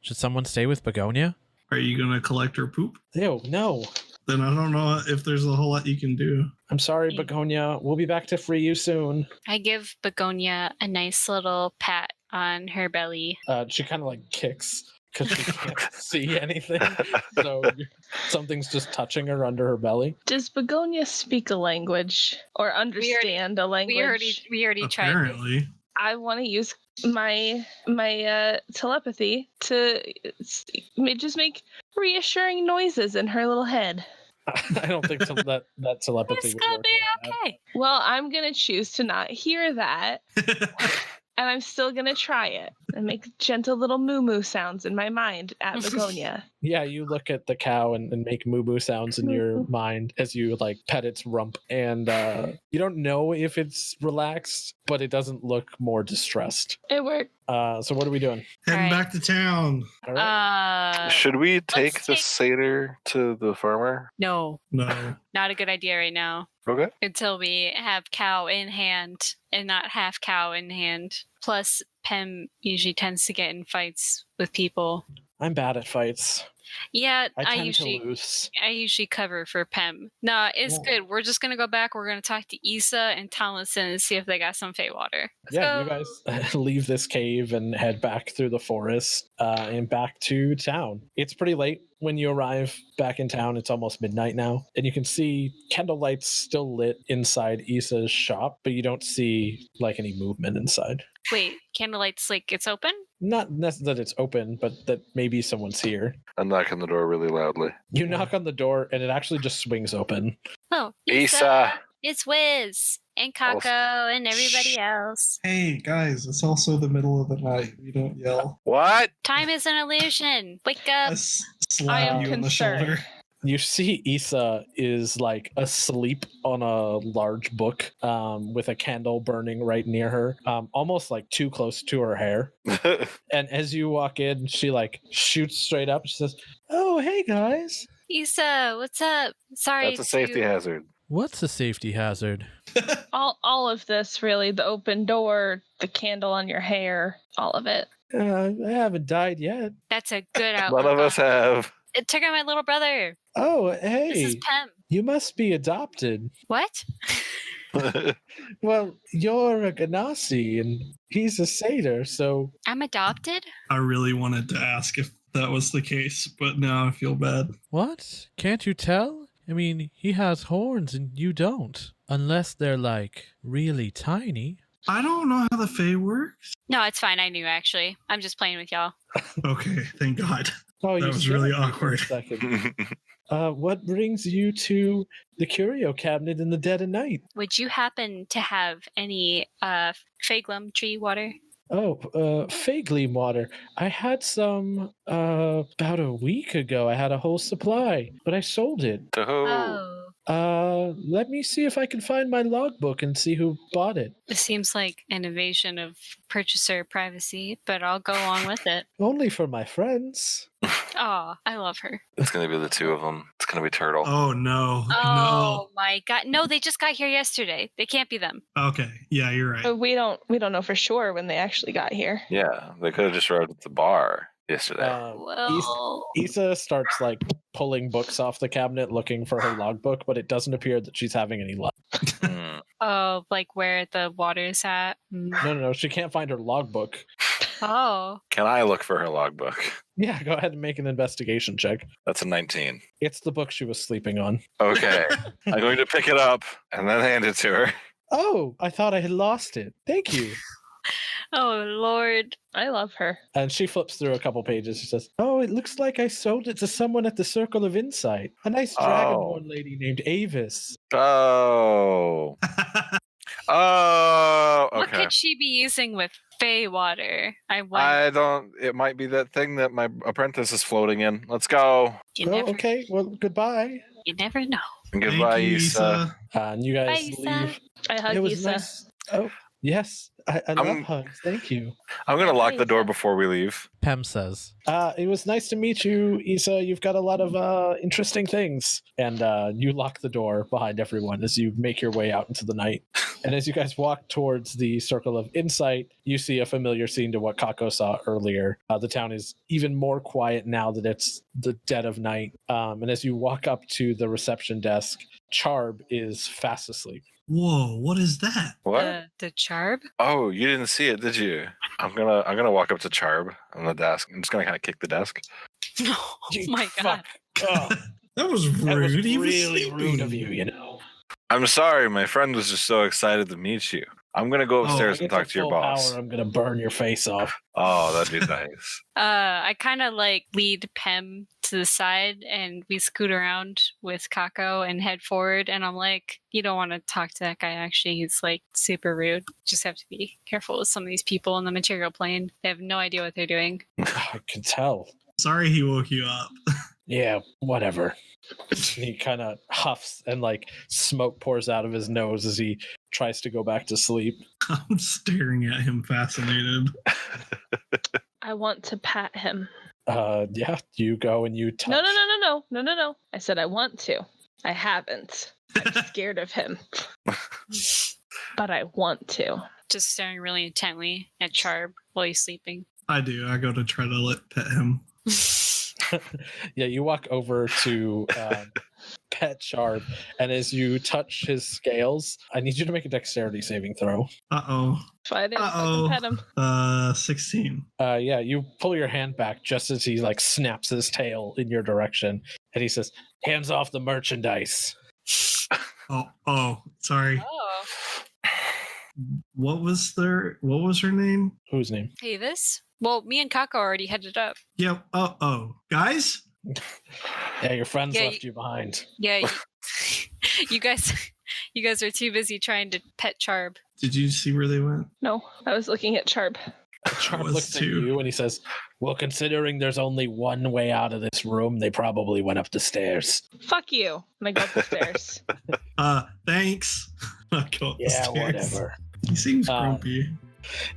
Speaker 1: Should someone stay with Begonia?
Speaker 5: are you going to collect her poop?
Speaker 9: Ew, no.
Speaker 5: Then I don't know if there's a whole lot you can do.
Speaker 9: I'm sorry,
Speaker 7: Yeah.
Speaker 9: Begonia. We'll be back to free you soon.
Speaker 7: I give Begonia a nice little pat on her belly.
Speaker 9: She kind of like kicks because she can't see anything. So something's just touching her under her belly.
Speaker 8: Does Begonia speak a language or understand a language?
Speaker 7: We already tried.
Speaker 5: Apparently.
Speaker 8: I want to use my telepathy to just make reassuring noises in her little head.
Speaker 9: I don't think that telepathy
Speaker 7: It's
Speaker 9: would
Speaker 7: gonna
Speaker 9: work
Speaker 7: be
Speaker 9: like that.
Speaker 7: okay.
Speaker 8: Well, I'm gonna choose to not hear that, and I'm still gonna try it and make gentle little moo sounds in my mind at Begonia.
Speaker 9: Yeah, you look at the cow and make moo sounds in your mind as you like pet its rump, and you don't know if it's relaxed, but it doesn't look more distressed.
Speaker 8: It worked.
Speaker 9: So what are we doing?
Speaker 5: Heading
Speaker 7: Alright.
Speaker 5: back to town.
Speaker 9: All right.
Speaker 6: Should we take the
Speaker 7: take-
Speaker 6: satyr to the farmer?
Speaker 7: No,
Speaker 5: No.
Speaker 7: not a good idea right now.
Speaker 6: Okay.
Speaker 7: Until we have cow in hand and not half cow in hand. Plus, Pem usually tends to get in fights with people.
Speaker 9: I'm bad at fights.
Speaker 7: Yeah,
Speaker 9: I
Speaker 7: I
Speaker 9: tend
Speaker 7: usually
Speaker 9: to lose.
Speaker 7: I usually cover for Pem. Nah, it's
Speaker 9: Yeah.
Speaker 7: good. We're just gonna go back. We're gonna talk to Issa and Tomlinson and see if they got some Fey water.
Speaker 9: Yeah, you
Speaker 7: go.
Speaker 9: guys leave this cave and head back through the forest and back to town. It's pretty late when you arrive back in town. It's almost midnight now, and you can see candle lights still lit inside Issa's shop, but you don't see like any movement inside.
Speaker 7: Wait, candlelight's like it's open?
Speaker 9: Not that it's open, but that maybe someone's here.
Speaker 6: I'm knocking the door really loudly.
Speaker 9: You knock on the door, and it actually just swings open.
Speaker 7: Oh,
Speaker 6: Issa!
Speaker 7: It's Whizz and Kako and everybody else.
Speaker 5: Hey, guys, it's also the middle of the night. We don't yell.
Speaker 6: What?
Speaker 7: Time is an illusion. Wake
Speaker 5: I
Speaker 7: up.
Speaker 5: slap
Speaker 8: I am
Speaker 5: you on the
Speaker 8: concerned.
Speaker 5: shoulder.
Speaker 9: You see Issa is like asleep on a large book with a candle burning right near her, almost like too close to her hair. And as you walk in, she like shoots straight up. She says, "Oh, hey guys."
Speaker 7: Issa, what's up? Sorry.
Speaker 6: That's a safety hazard.
Speaker 1: What's a safety hazard?
Speaker 8: All of this, really. The open door, the candle on your hair, all of it.
Speaker 9: I haven't died yet.
Speaker 7: That's a good outlook.
Speaker 6: None of us have.
Speaker 7: It took out my little brother.
Speaker 9: Oh,
Speaker 7: This is
Speaker 9: hey,
Speaker 7: Pem.
Speaker 9: you must be adopted.
Speaker 7: What?
Speaker 9: Well, you're a Genasi and he's a satyr, so
Speaker 7: I'm adopted?
Speaker 5: I really wanted to ask if that was the case, but now I feel bad.
Speaker 1: What? Can't you tell? I mean, he has horns and you don't. Unless they're like really tiny.
Speaker 5: I don't know how the Fae works.
Speaker 7: No, it's fine. I knew actually. I'm just playing with y'all.
Speaker 5: Okay, thank God.
Speaker 9: oh,
Speaker 5: That
Speaker 9: you
Speaker 5: was really
Speaker 9: scared me for a
Speaker 5: awkward.
Speaker 9: second. What brings you to the curio cabinet in the dead of night?
Speaker 7: Would you happen to have any Faglum tree water?
Speaker 9: Oh, Fagleam water. I had some about a week ago. I had a whole supply, but I sold it.
Speaker 7: Oh.
Speaker 9: Let me see if I can find my logbook and see who bought it.
Speaker 7: This seems like an invasion of purchaser privacy, but I'll go along with it.
Speaker 9: Only for my friends.
Speaker 7: Oh, I love her.
Speaker 6: It's going to be the two of them. It's going to be Turtle.
Speaker 5: Oh no,
Speaker 7: Oh my god. No, they just got here yesterday. They can't be them.
Speaker 5: no. Okay, yeah, you're right.
Speaker 8: But we don't know for sure when they actually got here.
Speaker 6: Yeah, they could have just arrived at the bar yesterday.
Speaker 7: Well,
Speaker 9: Issa starts like pulling books off the cabinet looking for her logbook, but it doesn't appear that she's having any luck.
Speaker 6: Hmm.
Speaker 7: oh, like where the water's at. Mm.
Speaker 9: No, she can't find her logbook.
Speaker 7: Oh,
Speaker 6: Can I look for her logbook?
Speaker 9: Yeah, go ahead and make an investigation check.
Speaker 6: That's a 19.
Speaker 9: It's the book she was sleeping on.
Speaker 6: Okay. I'm going to pick it up and then hand it to her.
Speaker 9: Oh, I thought I had lost it. Thank you.
Speaker 7: oh Lord.
Speaker 8: I love her.
Speaker 9: And she flips through a couple pages. She says, "Oh, it looks like I sold it to someone at the Circle of Insight. A nice dragonborn lady named Avis."
Speaker 6: Oh. Oh,
Speaker 7: What
Speaker 6: okay.
Speaker 7: could she be using with Fey water? I wonder.
Speaker 6: I don't. It might be that thing that my apprentice is floating in. Let's go.
Speaker 7: You
Speaker 9: Oh,
Speaker 7: never,
Speaker 9: okay. Well, goodbye.
Speaker 7: you never know.
Speaker 6: And
Speaker 5: Thank
Speaker 6: goodbye,
Speaker 5: you,
Speaker 6: Issa.
Speaker 9: And you guys
Speaker 7: Bye, Issa.
Speaker 9: leave.
Speaker 8: I hug
Speaker 9: It was
Speaker 8: Issa.
Speaker 9: nice. Oh, yes. I love
Speaker 6: I'm-
Speaker 9: hugs. Thank you.
Speaker 6: I'm going to lock the
Speaker 8: Issa.
Speaker 6: door before we leave.
Speaker 1: Pem says.
Speaker 9: It was nice to meet you, Issa. You've got a lot of interesting things. And you lock the door behind everyone as you make your way out into the night. And as you guys walk towards the Circle of Insight, you see a familiar scene to what Kako saw earlier. The town is even more quiet now that it's the dead of night. And as you walk up to the reception desk, Charb is fast asleep.
Speaker 5: Whoa, what is that?
Speaker 6: What?
Speaker 7: The charb?
Speaker 6: Oh, you didn't see it, did you? I'm gonna walk up to Charb on the desk. I'm just gonna kind of kick the desk.
Speaker 7: Oh my god.
Speaker 9: Oh,
Speaker 5: That was rude.
Speaker 9: that was
Speaker 5: He was
Speaker 9: really rude of
Speaker 5: sleeping.
Speaker 9: you, you know.
Speaker 6: I'm sorry, my friend was just so excited to meet you. I'm gonna go upstairs and talk to your boss.
Speaker 9: I'm gonna burn your face off.
Speaker 6: Oh, that'd be nice.
Speaker 7: I kind of like lead Pem to the side and we scoot around with Kako and head forward. And I'm like, you don't want to talk to that guy, actually. He's like super rude. Just have to be careful with some of these people in the material plane. They have no idea what they're doing.
Speaker 9: I can tell.
Speaker 5: Sorry he woke you up.
Speaker 9: Yeah, whatever. He kind of huffs and like smoke pours out of his nose as he tries to go back to sleep.
Speaker 5: I'm staring at him fascinated.
Speaker 8: I want to pat him.
Speaker 9: Yeah, you go and you touch.
Speaker 8: No. I said I want to. I haven't. I'm scared of him. But I want to.
Speaker 7: Just staring really intently at Charb while he's sleeping.
Speaker 5: I do. I go to try to pet him.
Speaker 9: Yeah, you walk over to pet Sharp, and as you touch his scales, I need you to make a dexterity saving throw.
Speaker 5: Uh-oh.
Speaker 8: If I didn't fucking pet him.
Speaker 5: 16.
Speaker 9: Yeah, you pull your hand back just as he like snaps his tail in your direction, and he says, "Hands off the merchandise."
Speaker 5: Oh, sorry.
Speaker 7: Oh.
Speaker 5: What was her name?
Speaker 9: Whose name?
Speaker 7: Avis? Well, me and Kako already headed up.
Speaker 5: Yeah. Guys?
Speaker 9: Yeah, your friends
Speaker 7: Yeah,
Speaker 9: left you behind.
Speaker 7: Yeah, you guys are too busy trying to pet Charb.
Speaker 5: Did you see where they went?
Speaker 8: No, I was looking at Charb.
Speaker 9: Sharp
Speaker 5: was
Speaker 9: looks at
Speaker 5: too.
Speaker 9: you and he says, "Well, considering there's only one way out of this room, they probably went up the stairs."
Speaker 8: Fuck you. And I go up the stairs.
Speaker 5: Thanks. I'll go up the
Speaker 9: Yeah,
Speaker 5: stairs.
Speaker 9: whatever.
Speaker 5: He seems grumpy.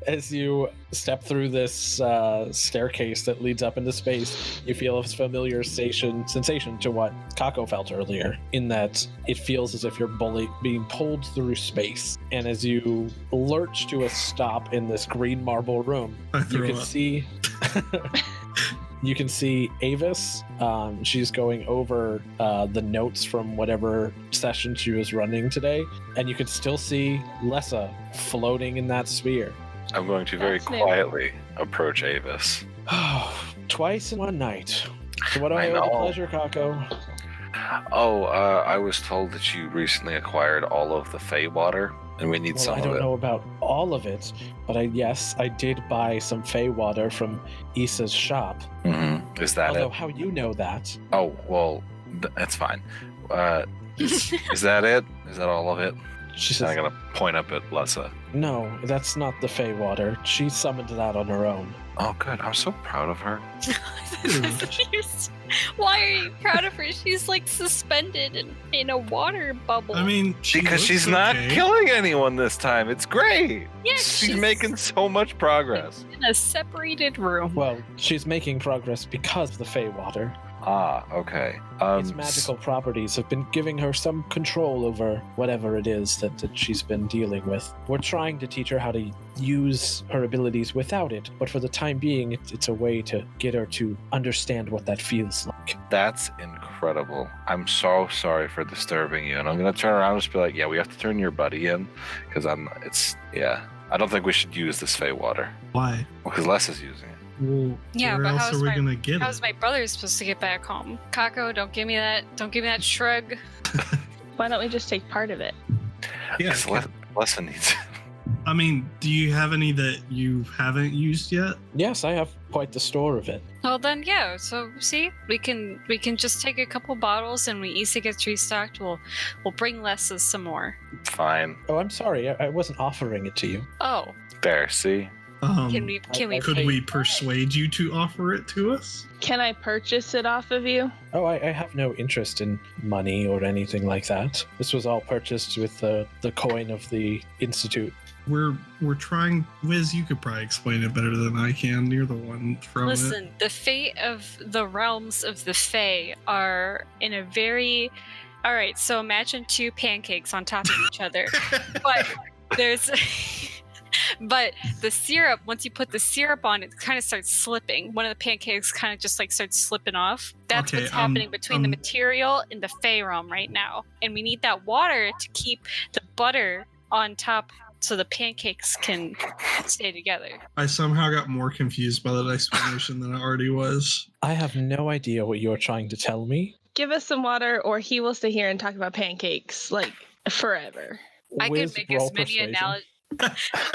Speaker 9: As you step through this staircase that leads up into space, you feel a familiar sensation to what Kako felt earlier, in that it feels as if you're being pulled through space. And as you lurch to a stop in this green marble room,
Speaker 5: I
Speaker 9: you
Speaker 5: threw
Speaker 9: can
Speaker 5: up.
Speaker 9: see you can see Avis. She's going over the notes from whatever session she was running today, and you can still see Lessa floating in that sphere.
Speaker 6: I'm going to very
Speaker 8: That's new.
Speaker 6: quietly approach Avis.
Speaker 9: Twice in one night. So what do I
Speaker 6: I
Speaker 9: owe the
Speaker 6: know.
Speaker 9: pleasure, Kako?
Speaker 6: Oh, I was told that you recently acquired all of the Feywater, and we need
Speaker 9: Well,
Speaker 6: some
Speaker 9: I
Speaker 6: of
Speaker 9: don't
Speaker 6: it.
Speaker 9: know about all of it, but I did buy some Fey water from Issa's shop.
Speaker 6: Mm-hmm. Is that
Speaker 9: Although,
Speaker 6: it?
Speaker 9: how you know that?
Speaker 6: Oh, well, that's fine. Is that it? Is that all of it?
Speaker 9: She
Speaker 6: I'm
Speaker 9: says,
Speaker 6: gonna point up at Lessa.
Speaker 9: "No, that's not the Fey water. She summoned that on her own."
Speaker 6: Oh, good. I'm so proud of her.
Speaker 7: Why are you proud of her? She's like suspended in a water bubble.
Speaker 5: I mean,
Speaker 6: Because she's
Speaker 5: looks
Speaker 6: not
Speaker 5: okay.
Speaker 6: killing anyone this time. It's great.
Speaker 7: Yeah,
Speaker 6: she's making so much progress.
Speaker 7: in a separated room.
Speaker 9: Well, she's making progress because of the Fey water.
Speaker 6: Ah, okay.
Speaker 9: Its magical properties have been giving her some control over whatever it is that she's been dealing with. We're trying to teach her how to use her abilities without it, but for the time being, it's a way to get her to understand what that feels like.
Speaker 6: That's incredible. I'm so sorry for disturbing you, and I'm gonna turn around and just be like, "Yeah, we have to turn your buddy in, because I don't think we should use this Fey water
Speaker 5: Why?
Speaker 6: because Les is using it."
Speaker 5: Well,
Speaker 7: Yeah,
Speaker 5: where
Speaker 7: but
Speaker 5: else
Speaker 7: how's
Speaker 5: are we
Speaker 7: my-
Speaker 5: gonna get
Speaker 7: How's
Speaker 5: it?
Speaker 7: my brother supposed to get back home? Kako, don't give me that shrug.
Speaker 8: Why don't we just take part of it?
Speaker 5: Yeah,
Speaker 6: Because Lessa needs it.
Speaker 5: I mean, do you have any that you haven't used yet?
Speaker 9: Yes, I have quite the store of it.
Speaker 7: Well then, yeah. So see, we can just take a couple bottles, and when Issa gets restocked, we'll bring Lessa some more.
Speaker 6: Fine.
Speaker 9: Oh, I'm sorry, I wasn't offering it to you.
Speaker 7: Oh,
Speaker 6: There, see?
Speaker 7: can we
Speaker 9: I
Speaker 5: Could we persuade you to offer it to us?
Speaker 8: Can I purchase it off of you?
Speaker 9: Oh, I have no interest in money or anything like that. This was all purchased with the coin of the Institute.
Speaker 5: We're trying. Whizz, you could probably explain it better than I can. You're the one from it.
Speaker 7: listen, the fate of the realms of the Fae are in a very... All right, so imagine two pancakes on top of each other. But there's But the syrup, once you put the syrup on, it kind of starts slipping. One of the pancakes kind of just like starts slipping off. That's
Speaker 5: Okay,
Speaker 7: what's happening between the material and the Fey realm right now. And we need that water to keep the butter on top so the pancakes can stay together.
Speaker 5: I somehow got more confused by that explanation than I already was.
Speaker 9: I have no idea what you're trying to tell me.
Speaker 8: Give us some water, or he will stay here and talk about pancakes like forever.
Speaker 7: I could make as many analogies.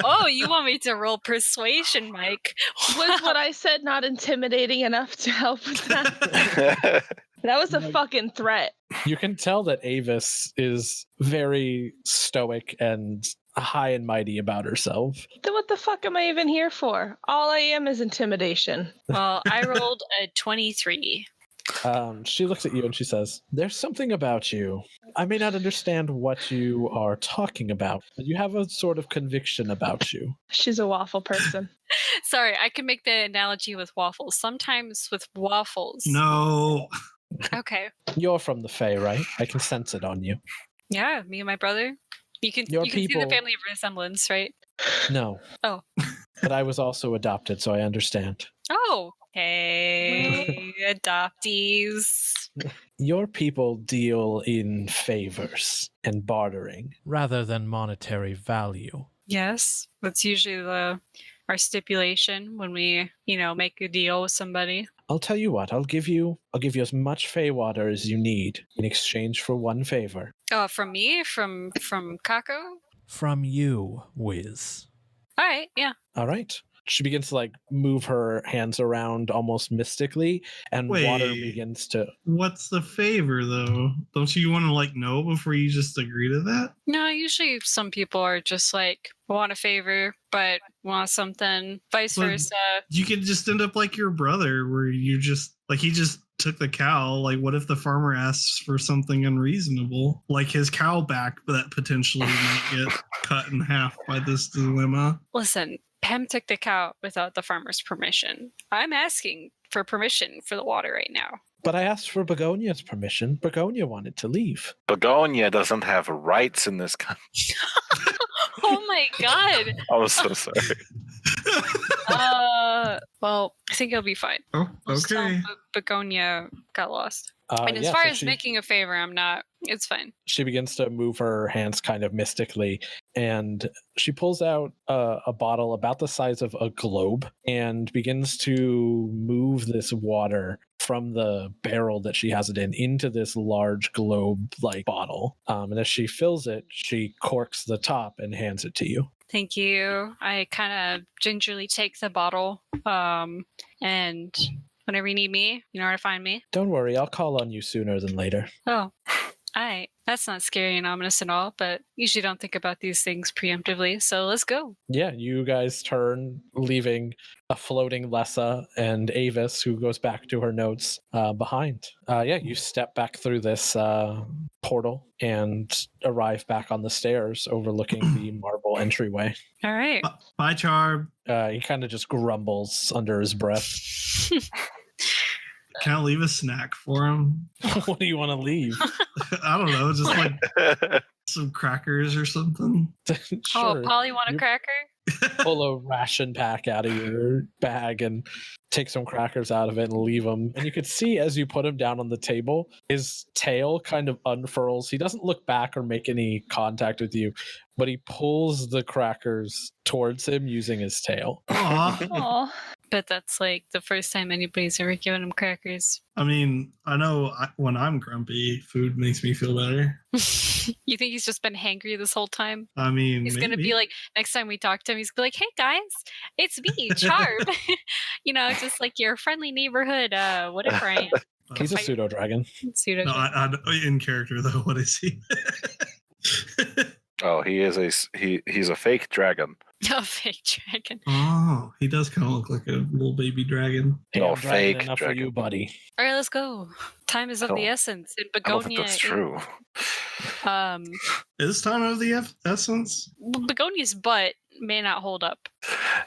Speaker 7: Oh, you want me to roll persuasion, Mike?
Speaker 8: Was what I said not intimidating enough to help with that? That was a fucking threat.
Speaker 9: You can tell that Avis is very stoic and high and mighty about herself.
Speaker 8: Then what the fuck am I even here for? All I am is intimidation.
Speaker 7: Well, I rolled a 23.
Speaker 9: She looks at you and she says, "There's something about you. I may not understand what you are talking about, but you have a sort of conviction about you."
Speaker 8: She's a waffle person.
Speaker 7: Sorry, I can make the analogy with waffles. Sometimes with waffles.
Speaker 5: No.
Speaker 7: Okay.
Speaker 9: You're from the Fae, right? I can sense it on you.
Speaker 7: Yeah, me and my brother. You can see the family resemblance, right?
Speaker 9: No.
Speaker 7: Oh.
Speaker 9: But I was also adopted, so I understand.
Speaker 7: Oh, hey, adoptees.
Speaker 9: Your people deal in favors and bartering.
Speaker 1: Rather than monetary value.
Speaker 7: Yes, that's usually our stipulation when we, make a deal with somebody.
Speaker 9: I'll tell you what, I'll give you as much Fey water as you need in exchange for one favor.
Speaker 7: Oh, from me? From Kako?
Speaker 1: From you, Whizz.
Speaker 7: All right, yeah.
Speaker 9: All right. She begins to move her hands around almost mystically, and water begins to...
Speaker 5: What's the favor, though? Don't you want to know before you just agree to that?
Speaker 7: No, usually some people are just want a favor, but want something, vice versa.
Speaker 5: You could just end up like your brother, where you just, he just took the cow. What if the farmer asks for something unreasonable? Like his cow back that potentially might get cut in half by this dilemma.
Speaker 7: Listen, Pem took the cow without the farmer's permission. I'm asking for permission for the water right now.
Speaker 9: But I asked for Begonia's permission. Begonia wanted to leave.
Speaker 6: Begonia doesn't have rights in this country.
Speaker 7: Oh my god.
Speaker 6: I'm so sorry.
Speaker 7: Well, I think it'll be fine.
Speaker 5: Oh, okay.
Speaker 7: Begonia got lost. And as far as making a favor, I'm not. It's fine.
Speaker 9: She begins to move her hands kind of mystically, and she pulls out a bottle about the size of a globe and begins to move this water from the barrel that she has it in into this large globe-like bottle. And as she fills it, she corks the top and hands it to you.
Speaker 7: Thank you. I kind of gingerly take the bottle, and whenever you need me, you know where to find me.
Speaker 9: Don't worry, I'll call on you sooner than later.
Speaker 7: Oh, alright. That's not scary and ominous at all, but usually don't think about these things preemptively, so let's go.
Speaker 9: Yeah, you guys turn, leaving a floating Lessa and Avis, who goes back to her notes, behind. You step back through this portal and arrive back on the stairs overlooking the marble entryway.
Speaker 7: All right.
Speaker 5: Bye, Charm.
Speaker 9: He kind of just grumbles under his breath.
Speaker 5: Can I leave a snack for him?
Speaker 9: What do you want to leave?
Speaker 5: I don't know, just some crackers or something.
Speaker 9: Sure.
Speaker 7: Oh, Polly want a cracker?
Speaker 9: Pull a ration pack out of your bag and take some crackers out of it and leave them. And you could see as you put him down on the table, his tail kind of unfurls. He doesn't look back or make any contact with you, but he pulls the crackers towards him using his tail.
Speaker 8: Aww.
Speaker 7: But that's the first time anybody's ever given him crackers.
Speaker 5: I mean, I know when I'm grumpy, food makes me feel better.
Speaker 7: You think he's just been hangry this whole time?
Speaker 5: I mean,
Speaker 7: he's going to be next time we talk to him, he's going to be hey guys, it's me, Charm. Just your friendly neighborhood, whatever I am.
Speaker 9: He's a pseudo-dragon.
Speaker 5: No, I, in character though, what is he?
Speaker 6: Oh, he is he's a fake dragon.
Speaker 7: A fake dragon.
Speaker 5: Oh, he does kind of look like a little baby dragon.
Speaker 6: No, fake
Speaker 9: enough
Speaker 6: dragon.
Speaker 9: For you, buddy.
Speaker 7: All right, let's go. Time is of the essence. In Begonia,
Speaker 6: I don't think that's true.
Speaker 5: Is time of the essence?
Speaker 7: Begonia's butt may not hold up.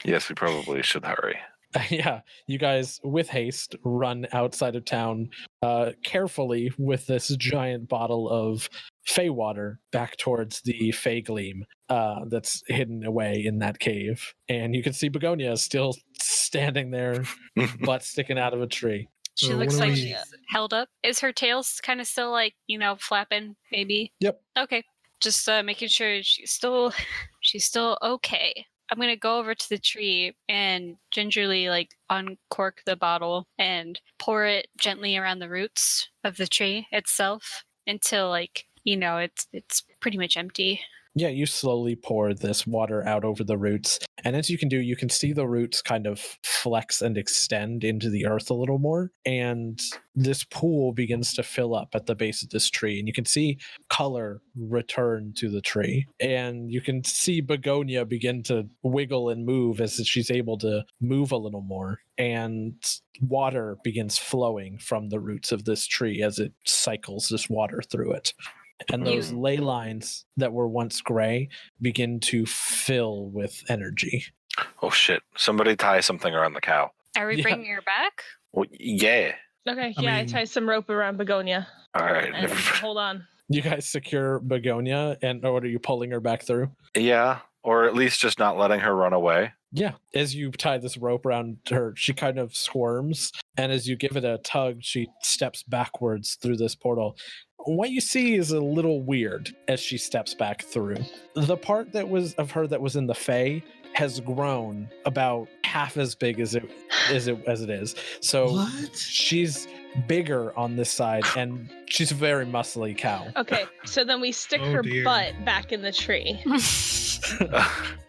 Speaker 6: Yes, we probably should hurry.
Speaker 9: Yeah, you guys, with haste, run outside of town carefully with this giant bottle of fey water back towards the fey gleam that's hidden away in that cave. And you can see Begonia is still standing there, butt sticking out of a tree.
Speaker 7: She
Speaker 5: So
Speaker 7: looks
Speaker 5: what do
Speaker 7: like
Speaker 5: we-
Speaker 7: she's held up. Is her tail kind of still like, flapping maybe?
Speaker 9: Yep.
Speaker 7: Okay. Just making sure she's still okay. I'm going to go over to the tree and gingerly like uncork the bottle and pour it gently around the roots of the tree itself until like, it's pretty much empty.
Speaker 9: Yeah, you slowly pour this water out over the roots. And as you can see the roots kind of flex and extend into the earth a little more. And this pool begins to fill up at the base of this tree. And you can see color return to the tree. And you can see Begonia begin to wiggle and move as she's able to move a little more. And water begins flowing from the roots of this tree as it cycles this water through it. And those ley lines that were once gray begin to fill with energy.
Speaker 6: Oh shit! Somebody tie something around the cow.
Speaker 7: Are we
Speaker 9: Yeah.
Speaker 7: bringing her back?
Speaker 6: Well, yeah.
Speaker 8: Okay,
Speaker 5: I
Speaker 8: I
Speaker 5: mean-
Speaker 8: tie some rope around Begonia.
Speaker 6: All right.
Speaker 8: And hold on.
Speaker 9: You guys secure Begonia, or are you pulling her back through?
Speaker 6: Yeah, or at least just not letting her run away.
Speaker 9: Yeah. As you tie this rope around her, she kind of squirms. And as you give it a tug, she steps backwards through this portal. What you see is a little weird as she steps back through. The part that was of her that was in the Fae has grown about half as big as it is. So
Speaker 5: What?
Speaker 9: she's bigger on this side, and she's a very muscly cow.
Speaker 8: Okay, so then we stick
Speaker 5: Oh,
Speaker 8: her
Speaker 5: dear.
Speaker 8: butt back in the tree.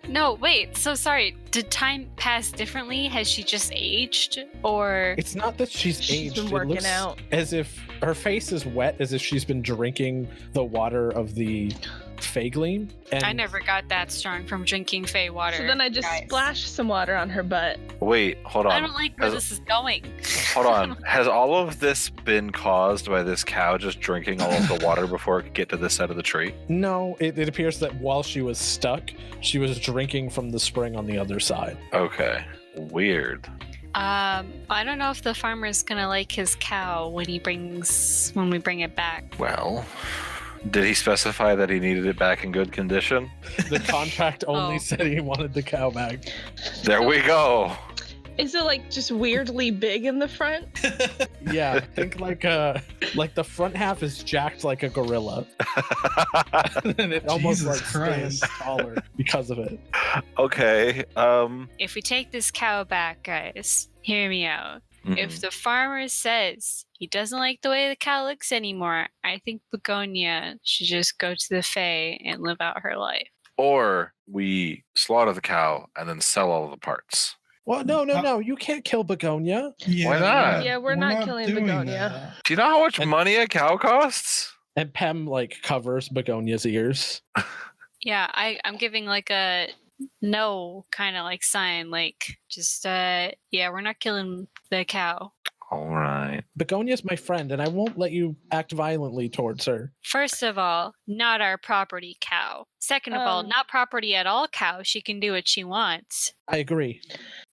Speaker 7: No, wait. So sorry. Did time pass differently? Has she just aged? Or
Speaker 9: It's not that she's
Speaker 8: She's
Speaker 9: aged.
Speaker 8: been
Speaker 9: It
Speaker 8: working
Speaker 9: looks
Speaker 8: out.
Speaker 9: as if her face is wet, as if she's been drinking the water of the Fae Gleam. And
Speaker 7: I never got that strong from drinking Fey water.
Speaker 8: So then I just
Speaker 7: guys.
Speaker 8: splash some water on her butt.
Speaker 6: Wait, hold on.
Speaker 7: I don't like where
Speaker 6: Has-
Speaker 7: this is going.
Speaker 6: Hold on. Has all of this been caused by this cow just drinking all of the water before it could get to this side of the tree?
Speaker 9: No, it appears that while she was stuck, she was drinking from the spring on the other side.
Speaker 6: Okay. Weird.
Speaker 7: I don't know if the farmer's gonna like his cow when we bring it back.
Speaker 6: Well, did he specify that he needed it back in good condition?
Speaker 9: The contract only
Speaker 7: Oh.
Speaker 9: said he wanted the cow back.
Speaker 6: There we go.
Speaker 8: Is it like just weirdly big in the front?
Speaker 9: Yeah, think like the front half is jacked like a gorilla, and it almost
Speaker 5: Jesus
Speaker 9: like stands
Speaker 5: Christ.
Speaker 9: taller because of it.
Speaker 6: Okay.
Speaker 7: If we take this cow back, guys, hear me out.
Speaker 6: Mhm.
Speaker 7: If the farmer says he doesn't like the way the cow looks anymore, I think Begonia should just go to the Fae and live out her life.
Speaker 6: Or we slaughter the cow and then sell all the parts.
Speaker 9: Well, no, you can't kill Begonia.
Speaker 5: Yeah,
Speaker 6: Why not?
Speaker 8: Yeah, we're not killing
Speaker 5: doing
Speaker 8: Begonia.
Speaker 5: that.
Speaker 6: Do you know how much
Speaker 9: And-
Speaker 6: money a cow costs?
Speaker 9: And Pem like covers Begonia's ears.
Speaker 7: Yeah, I'm giving like a no kind of like sign, like just yeah, we're not killing the cow.
Speaker 6: All right.
Speaker 9: Begonia's my friend, and I won't let you act violently towards her.
Speaker 7: First of all, not our property cow. Second of all,
Speaker 8: Um,
Speaker 7: not property at all cow. She can do what she wants.
Speaker 9: I agree.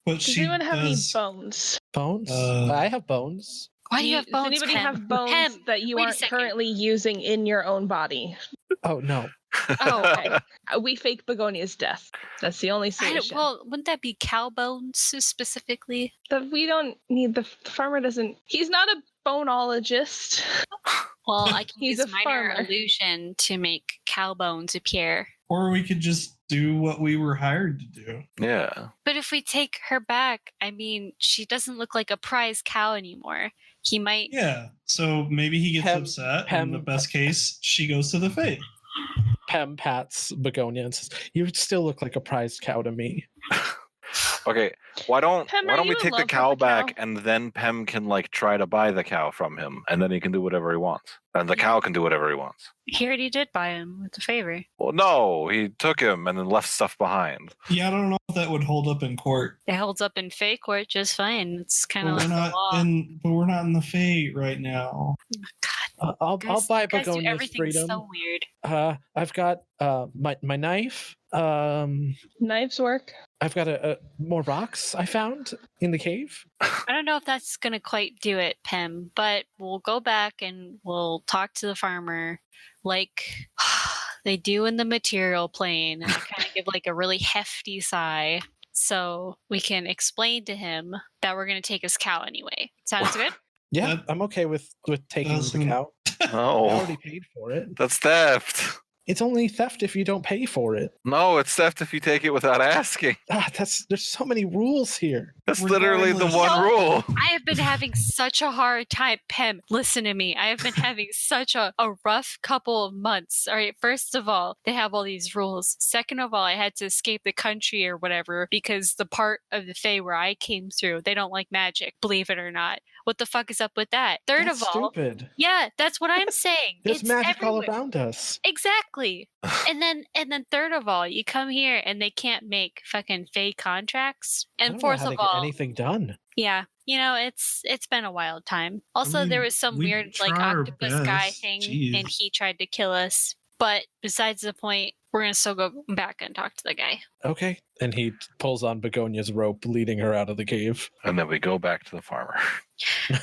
Speaker 5: But
Speaker 8: Does
Speaker 5: she
Speaker 8: anyone have
Speaker 5: does,
Speaker 8: any bones?
Speaker 9: Bones?
Speaker 5: Uh,
Speaker 9: I have bones.
Speaker 7: Why do you have bones,
Speaker 8: Does anybody
Speaker 7: Pem?
Speaker 8: have bones
Speaker 7: Pem,
Speaker 8: that you
Speaker 7: wait a
Speaker 8: aren't
Speaker 7: second.
Speaker 8: currently using in your own body?
Speaker 9: Oh no.
Speaker 7: Oh,
Speaker 8: Okay. We fake Begonia's death. That's the only
Speaker 7: I
Speaker 8: solution.
Speaker 7: don't, well, wouldn't that be cow bones specifically?
Speaker 8: We don't need the farmer doesn't. He's not a boneologist.
Speaker 7: Well, I can
Speaker 8: He's
Speaker 7: use
Speaker 8: a
Speaker 7: minor
Speaker 8: farmer.
Speaker 7: illusion to make cow bones appear.
Speaker 5: or we could just do what we were hired to do.
Speaker 6: Yeah.
Speaker 7: But if we take her back, I mean, she doesn't look like a prize cow anymore. He might.
Speaker 5: Yeah. So maybe he gets
Speaker 9: Pem-
Speaker 5: upset.
Speaker 9: Pem-
Speaker 5: In the best case, she goes to the fate.
Speaker 9: Pem pats Begonia and says, "You still look like a prized cow to me."
Speaker 6: Okay. Why don't
Speaker 8: Pem,
Speaker 6: why
Speaker 8: are
Speaker 6: don't we
Speaker 8: you in
Speaker 6: take the
Speaker 8: love with
Speaker 6: cow
Speaker 8: the
Speaker 6: back
Speaker 8: cow?
Speaker 6: and then Pem can like try to buy the cow from him and then he can do whatever he wants. And the
Speaker 7: Yeah.
Speaker 6: cow can do whatever he wants.
Speaker 7: He already did buy him with a favor.
Speaker 6: Well, no, he took him and then left stuff behind.
Speaker 5: Yeah, I don't know if that would hold up in court.
Speaker 7: It holds up in Fey court just fine. It's kind
Speaker 5: But
Speaker 7: of
Speaker 5: we're
Speaker 7: like the
Speaker 5: not
Speaker 7: law.
Speaker 5: but we're not in the fate right now.
Speaker 9: I'll buy
Speaker 7: You guys do
Speaker 9: Begonia's
Speaker 7: everything
Speaker 9: freedom.
Speaker 7: so weird.
Speaker 9: I've got my knife.
Speaker 8: Knives work.
Speaker 9: I've got more rocks I found in the cave.
Speaker 7: I don't know if that's going to quite do it, Pim, but we'll go back and we'll talk to the farmer like they do in the material plane. And I kind of give like a really hefty sigh so we can explain to him that we're going to take his cow anyway. Sounds good?
Speaker 9: Yeah, I'm okay with taking the cow. I
Speaker 6: Oh,
Speaker 9: already paid for it.
Speaker 6: that's theft.
Speaker 9: It's only theft if you don't pay for it.
Speaker 6: No, it's theft if you take it without asking.
Speaker 9: There's so many rules here.
Speaker 6: That's literally the one
Speaker 7: No.
Speaker 6: rule.
Speaker 7: I have been having such a hard time. Pem, listen to me. I have been having such a rough couple of months. All right, first of all, they have all these rules. Second of all, I had to escape the country or whatever because the part of the Fae where I came through, they don't like magic, believe it or not. What the fuck is up with that? Third
Speaker 9: That's
Speaker 7: of all,
Speaker 9: stupid.
Speaker 7: yeah, that's what I'm saying.
Speaker 9: There's
Speaker 7: It's
Speaker 9: magic all
Speaker 7: everywhere.
Speaker 9: around us.
Speaker 7: Exactly. and then third of all, you come here and they can't make fucking fake contracts.
Speaker 9: I
Speaker 7: And
Speaker 9: don't know
Speaker 7: fourth
Speaker 9: how
Speaker 7: of
Speaker 9: to get
Speaker 7: all,
Speaker 9: anything done.
Speaker 7: yeah, it's been a wild time. Also, there was some
Speaker 5: we
Speaker 7: weird like
Speaker 5: try our
Speaker 7: octopus guy
Speaker 5: best.
Speaker 7: thing,
Speaker 5: Jeez.
Speaker 7: and he tried to kill us. But besides the point, we're gonna still go back and talk to the guy.
Speaker 9: Okay. And he pulls on Begonia's rope, leading her out of the cave.
Speaker 6: And then we go back to the farmer.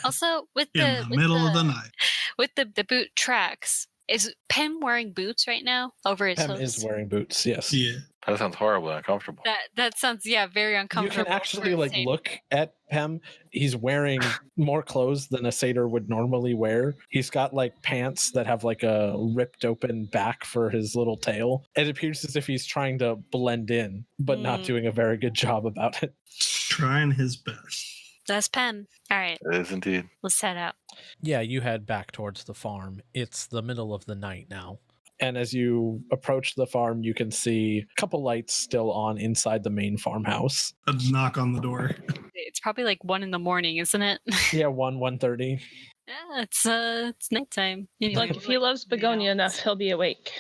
Speaker 7: Also, with
Speaker 5: In the middle of the night.
Speaker 7: with the boot tracks, is Pem wearing boots right now over his
Speaker 9: Pem
Speaker 7: hooves?
Speaker 9: is wearing boots, yes.
Speaker 5: Yeah.
Speaker 6: That sounds horribly uncomfortable.
Speaker 7: That sounds very
Speaker 9: You
Speaker 7: uncomfortable.
Speaker 9: can actually
Speaker 7: for a
Speaker 9: like
Speaker 7: satyr.
Speaker 9: look at Pem. He's wearing more clothes than a satyr would normally wear. He's got like pants that have like a ripped open back for his little tail. It appears as if he's trying to blend in, but not
Speaker 7: Mm.
Speaker 9: doing a very good job about it.
Speaker 5: Trying his best.
Speaker 7: That's Pem. All right,
Speaker 6: It is indeed.
Speaker 7: let's head out.
Speaker 2: Yeah, you head back towards the farm. It's the middle of the night now.
Speaker 9: And as you approach the farm, you can see a couple lights still on inside the main farmhouse.
Speaker 5: A knock on the door.
Speaker 7: It's probably like 1 a.m, isn't it?
Speaker 9: Yeah, 1:30.
Speaker 7: Yeah, it's nighttime.
Speaker 8: Look, if he loves Begonia enough, he'll be awake.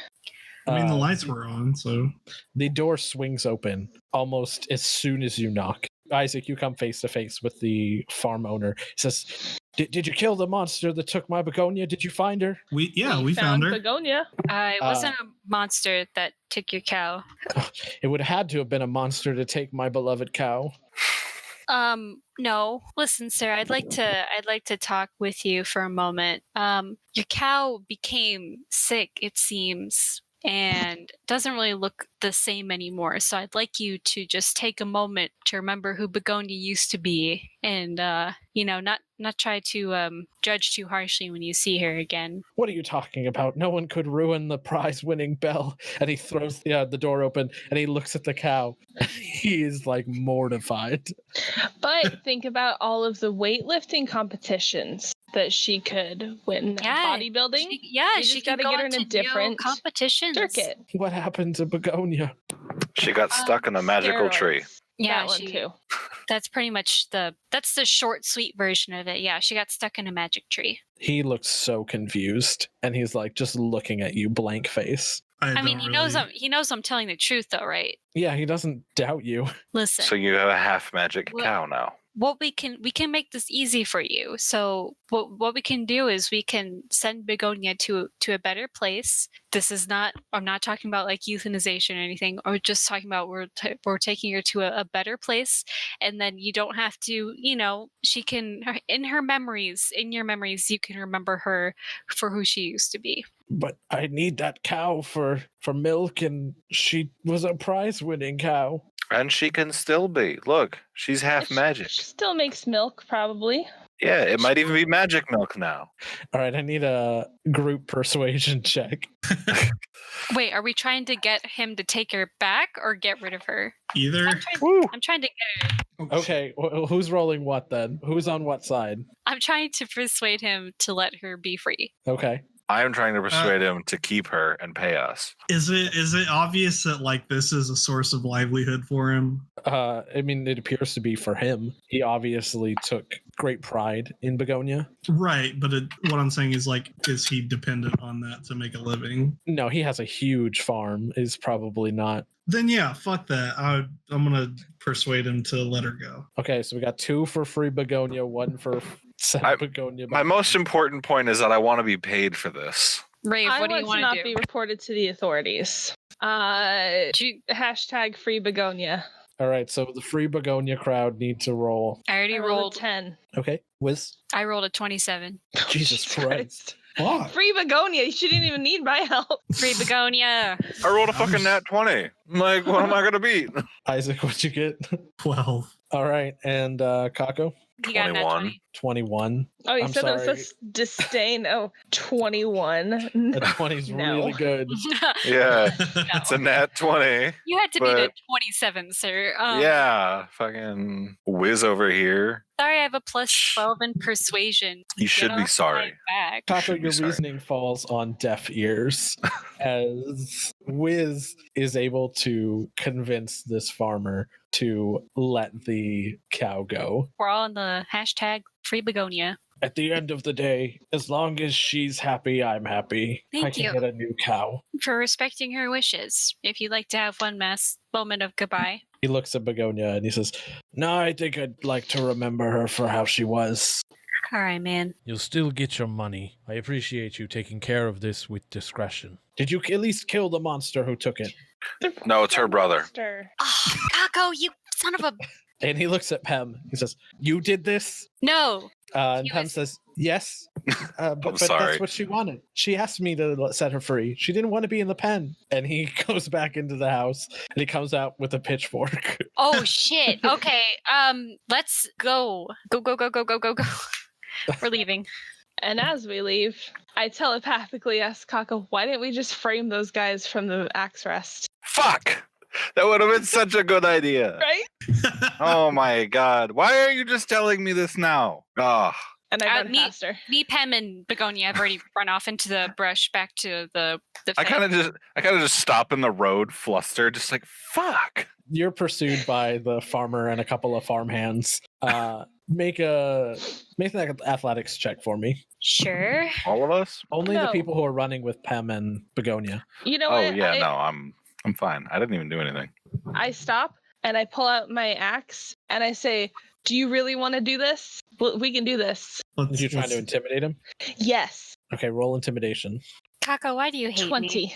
Speaker 5: I mean, the
Speaker 9: Uh,
Speaker 5: lights were on, so
Speaker 9: The door swings open almost as soon as you knock. Isaac, you come face to face with the farm owner. He says, Did you kill the monster that took my begonia? Did you find her?
Speaker 5: we found her.
Speaker 8: Begonia.
Speaker 7: I wasn't a monster that took your cow.
Speaker 9: It would have had to have been a monster to take my beloved cow.
Speaker 7: No. Listen, sir, I'd like to talk with you for a moment. Your cow became sick, it seems, and doesn't really look the same anymore. So I'd like you to just take a moment to remember who Begonia used to be, and not try to judge too harshly when you see her again.
Speaker 9: What are you talking about? No one could ruin the prize-winning bell. And he throws the door open and he looks at the cow. He is like mortified.
Speaker 8: But think about all of the weightlifting competitions that she could win.
Speaker 7: Yeah,
Speaker 8: Bodybuilding.
Speaker 7: She
Speaker 8: just
Speaker 7: can
Speaker 8: gotta
Speaker 7: go
Speaker 8: get her in a
Speaker 7: into
Speaker 8: different
Speaker 7: competitions.
Speaker 8: circuit.
Speaker 9: What happened to Begonia?
Speaker 6: She got stuck in a magical tree.
Speaker 8: Steroids.
Speaker 7: Yeah,
Speaker 8: that one too.
Speaker 7: That's pretty much that's the short, sweet version of it. Yeah, she got stuck in a magic tree.
Speaker 9: He looks so confused and he's like just looking at you blank face.
Speaker 7: I mean,
Speaker 5: don't
Speaker 7: he knows I'm telling the truth, though, right?
Speaker 9: Yeah, he doesn't doubt you.
Speaker 7: Listen,
Speaker 6: So you have a half magic
Speaker 7: What-
Speaker 6: cow now.
Speaker 7: what we can make this easy for you. So what we can do is we can send Begonia to a better place. This is not, I'm not talking about like euthanization or anything, or just talking about we're taking her to a better place, and then you don't have to, she can, in your memories, you can remember her for who she used to be.
Speaker 9: But I need that cow for milk, and she was a prize-winning cow.
Speaker 6: And she can still be. Look, she's half magic.
Speaker 8: She still makes milk, probably.
Speaker 6: Yeah, it might even be magic milk now.
Speaker 9: All right, I need a group persuasion check.
Speaker 7: Wait, are we trying to get him to take her back or get rid of her?
Speaker 5: Either.
Speaker 9: Woo!
Speaker 7: I'm trying to get her.
Speaker 9: Okay, who's rolling what then? Who's on what side?
Speaker 7: I'm trying to persuade him to let her be free.
Speaker 9: Okay.
Speaker 6: I'm trying to persuade him to keep her and pay us.
Speaker 5: Is it obvious that like this is a source of livelihood for him?
Speaker 9: I mean, it appears to be for him. He obviously took great pride in Begonia.
Speaker 5: Right, but what I'm saying is like, is he dependent on that to make a living?
Speaker 9: No, he has a huge farm. Is probably not.
Speaker 5: Then yeah, fuck that. I'm gonna persuade him to let her go.
Speaker 9: Okay, so we got 2 for free Begonia, 1 for send Begonia.
Speaker 6: My most important point is that I want to be paid for this.
Speaker 7: Raev,
Speaker 8: I
Speaker 7: what do you
Speaker 8: want to
Speaker 7: want
Speaker 8: not
Speaker 7: to do?
Speaker 8: be reported to the authorities.
Speaker 7: Do you-
Speaker 8: Hashtag free Begonia.
Speaker 9: All right, so the free begonia crowd need to roll.
Speaker 7: I already rolled.
Speaker 8: 10.
Speaker 9: Okay, Whizz.
Speaker 7: I rolled a 27.
Speaker 9: Jesus Christ.
Speaker 5: Fuck.
Speaker 8: Free begonia. She didn't even need my help.
Speaker 7: Free begonia.
Speaker 6: I rolled a fucking nat 20. I'm like, what am I gonna beat?
Speaker 9: Isaac, what'd you get?
Speaker 5: 12.
Speaker 9: All right, and Kako?
Speaker 7: You got a nat
Speaker 6: 21.
Speaker 7: 20.
Speaker 9: 21.
Speaker 8: Oh, you
Speaker 9: I'm
Speaker 8: said that
Speaker 9: sorry.
Speaker 8: was a disdain. Oh, 21.
Speaker 9: A 20's
Speaker 8: No.
Speaker 9: really good.
Speaker 6: Yeah, it's a nat 20.
Speaker 7: You had to beat a
Speaker 6: But-
Speaker 7: 27, sir.
Speaker 6: Yeah, fucking Whizz over here.
Speaker 7: Sorry, I have a plus 12 in persuasion.
Speaker 6: You should
Speaker 7: Get
Speaker 6: be
Speaker 7: off
Speaker 6: sorry.
Speaker 7: my back.
Speaker 9: Kako,
Speaker 6: should be
Speaker 9: your
Speaker 6: sorry.
Speaker 9: reasoning falls on deaf ears as Whizz is able to convince this farmer to let the cow go.
Speaker 7: We're all on the hashtag free begonia.
Speaker 9: At the end of the day, as long as she's happy, I'm happy. I
Speaker 7: Thank
Speaker 9: can
Speaker 7: you.
Speaker 9: get a new cow.
Speaker 7: For respecting her wishes. If you'd like to have one last moment of goodbye.
Speaker 9: He looks at Begonia and he says, "No, I think I'd like to remember her for how she was."
Speaker 7: All right, man.
Speaker 2: You'll still get your money. I appreciate you taking care of this with discretion.
Speaker 9: Did you at least kill the monster who took it?
Speaker 6: No, it's her brother.
Speaker 8: Monster.
Speaker 7: Oh, Kako, you son of a...
Speaker 9: And he looks at Pem. He says, "You did this?"
Speaker 7: No.
Speaker 9: And
Speaker 7: He
Speaker 9: Pem
Speaker 7: was-
Speaker 9: says, "Yes, but
Speaker 6: sorry.
Speaker 9: that's what she wanted. She asked me to set her free. She didn't want to be in the pen." And he goes back into the house and he comes out with a pitchfork.
Speaker 7: Oh, shit. Okay. Let's go. Go, go, go, go, go, go, go. We're leaving.
Speaker 8: And as we leave, I telepathically ask Kako, why didn't we just frame those guys from the axe rest?
Speaker 6: Fuck! That would have been such a good idea.
Speaker 8: Right?
Speaker 6: Oh my god. Why are you just telling me this now? Oh,
Speaker 8: And I run
Speaker 7: Me-
Speaker 8: faster.
Speaker 7: Me, Pem, and Begonia have already run off into the brush back to the
Speaker 6: I
Speaker 7: fence.
Speaker 6: kind of just stop in the road, flustered, just like fuck.
Speaker 9: You're pursued by the farmer and a couple of farmhands. Make an athletics check for me.
Speaker 7: Sure.
Speaker 6: All of us?
Speaker 9: Only the
Speaker 8: No.
Speaker 9: people who are running with Pem and Begonia.
Speaker 8: You know
Speaker 6: Oh
Speaker 8: what?
Speaker 6: yeah,
Speaker 8: I,
Speaker 6: no, I'm fine. I didn't even do anything.
Speaker 8: I stop and I pull out my axe and I say, do you really want to do this? We can do this.
Speaker 9: Did you trying to intimidate him?
Speaker 8: Yes.
Speaker 9: Okay, roll intimidation.
Speaker 7: Kako, why do you hate
Speaker 8: 20.
Speaker 7: me?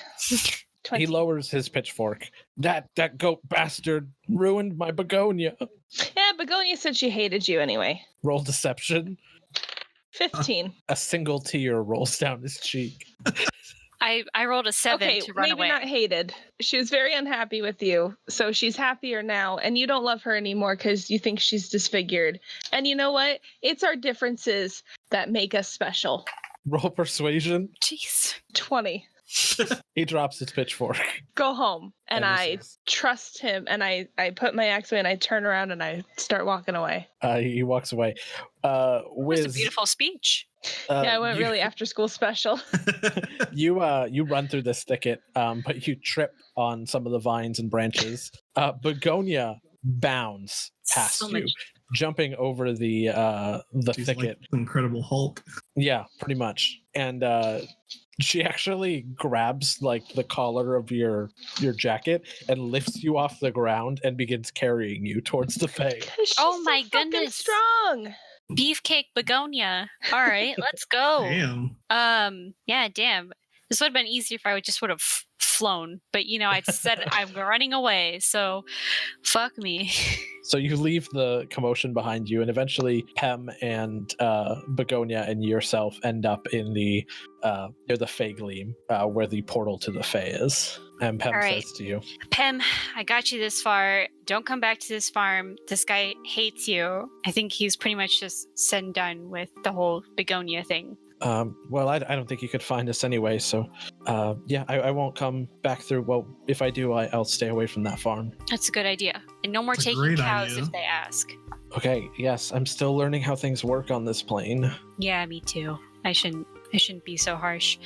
Speaker 8: 20.
Speaker 9: He lowers his pitchfork. That goat bastard ruined my begonia.
Speaker 8: Yeah, Begonia said she hated you anyway.
Speaker 9: Roll deception.
Speaker 8: 15.
Speaker 9: A single tear rolls down his cheek.
Speaker 7: I rolled a 7
Speaker 8: Okay,
Speaker 7: to run
Speaker 8: maybe
Speaker 7: away.
Speaker 8: not hated. She was very unhappy with you, so she's happier now, and you don't love her anymore because you think she's disfigured. And you know what? It's our differences that make us special.
Speaker 9: Roll persuasion.
Speaker 7: Jeez.
Speaker 8: 20.
Speaker 9: He drops his pitchfork.
Speaker 8: Go home. And
Speaker 9: he
Speaker 8: I
Speaker 9: says-
Speaker 8: trust him, and I put my axe away, and I turn around, and I start walking away.
Speaker 9: He walks away.
Speaker 7: That's a
Speaker 9: Whizz,
Speaker 7: beautiful speech.
Speaker 8: Yeah, I went really after school special.
Speaker 9: You run through this thicket, but you trip on some of the vines and branches. Begonia bounds past
Speaker 7: So
Speaker 9: you,
Speaker 7: much.
Speaker 9: jumping over the
Speaker 5: She's
Speaker 9: thicket.
Speaker 5: like the Incredible Hulk.
Speaker 9: Yeah, pretty much. And she actually grabs like the collar of your jacket and lifts you off the ground and begins carrying you towards the Fae.
Speaker 8: She's
Speaker 7: Oh
Speaker 8: so
Speaker 7: my
Speaker 8: fucking
Speaker 7: goodness.
Speaker 8: strong.
Speaker 7: Beefcake Begonia. All right, let's go.
Speaker 5: Damn.
Speaker 7: Yeah, damn. This would have been easier if I would have flown, but I said I'm running away, so fuck me.
Speaker 9: So you leave the commotion behind you, and eventually Pem and Begonia and yourself end up in the near the Fae Gleam, where the portal to the Fae is. And Pem
Speaker 7: All right.
Speaker 9: says to you,
Speaker 7: Pem, I got you this far. Don't come back to this farm. This guy hates you. I think he's pretty much just said and done with the whole Begonia thing.
Speaker 9: well, I don't think you could find us anyway, so yeah, I won't come back through. Well, if I do, I'll stay away from that farm.
Speaker 7: That's a good idea. And no more
Speaker 5: It's a
Speaker 7: taking
Speaker 5: great
Speaker 7: cows
Speaker 5: idea.
Speaker 7: if they ask.
Speaker 9: Okay, yes, I'm still learning how things work on this plane.
Speaker 7: Yeah, me too. I shouldn't be so harsh.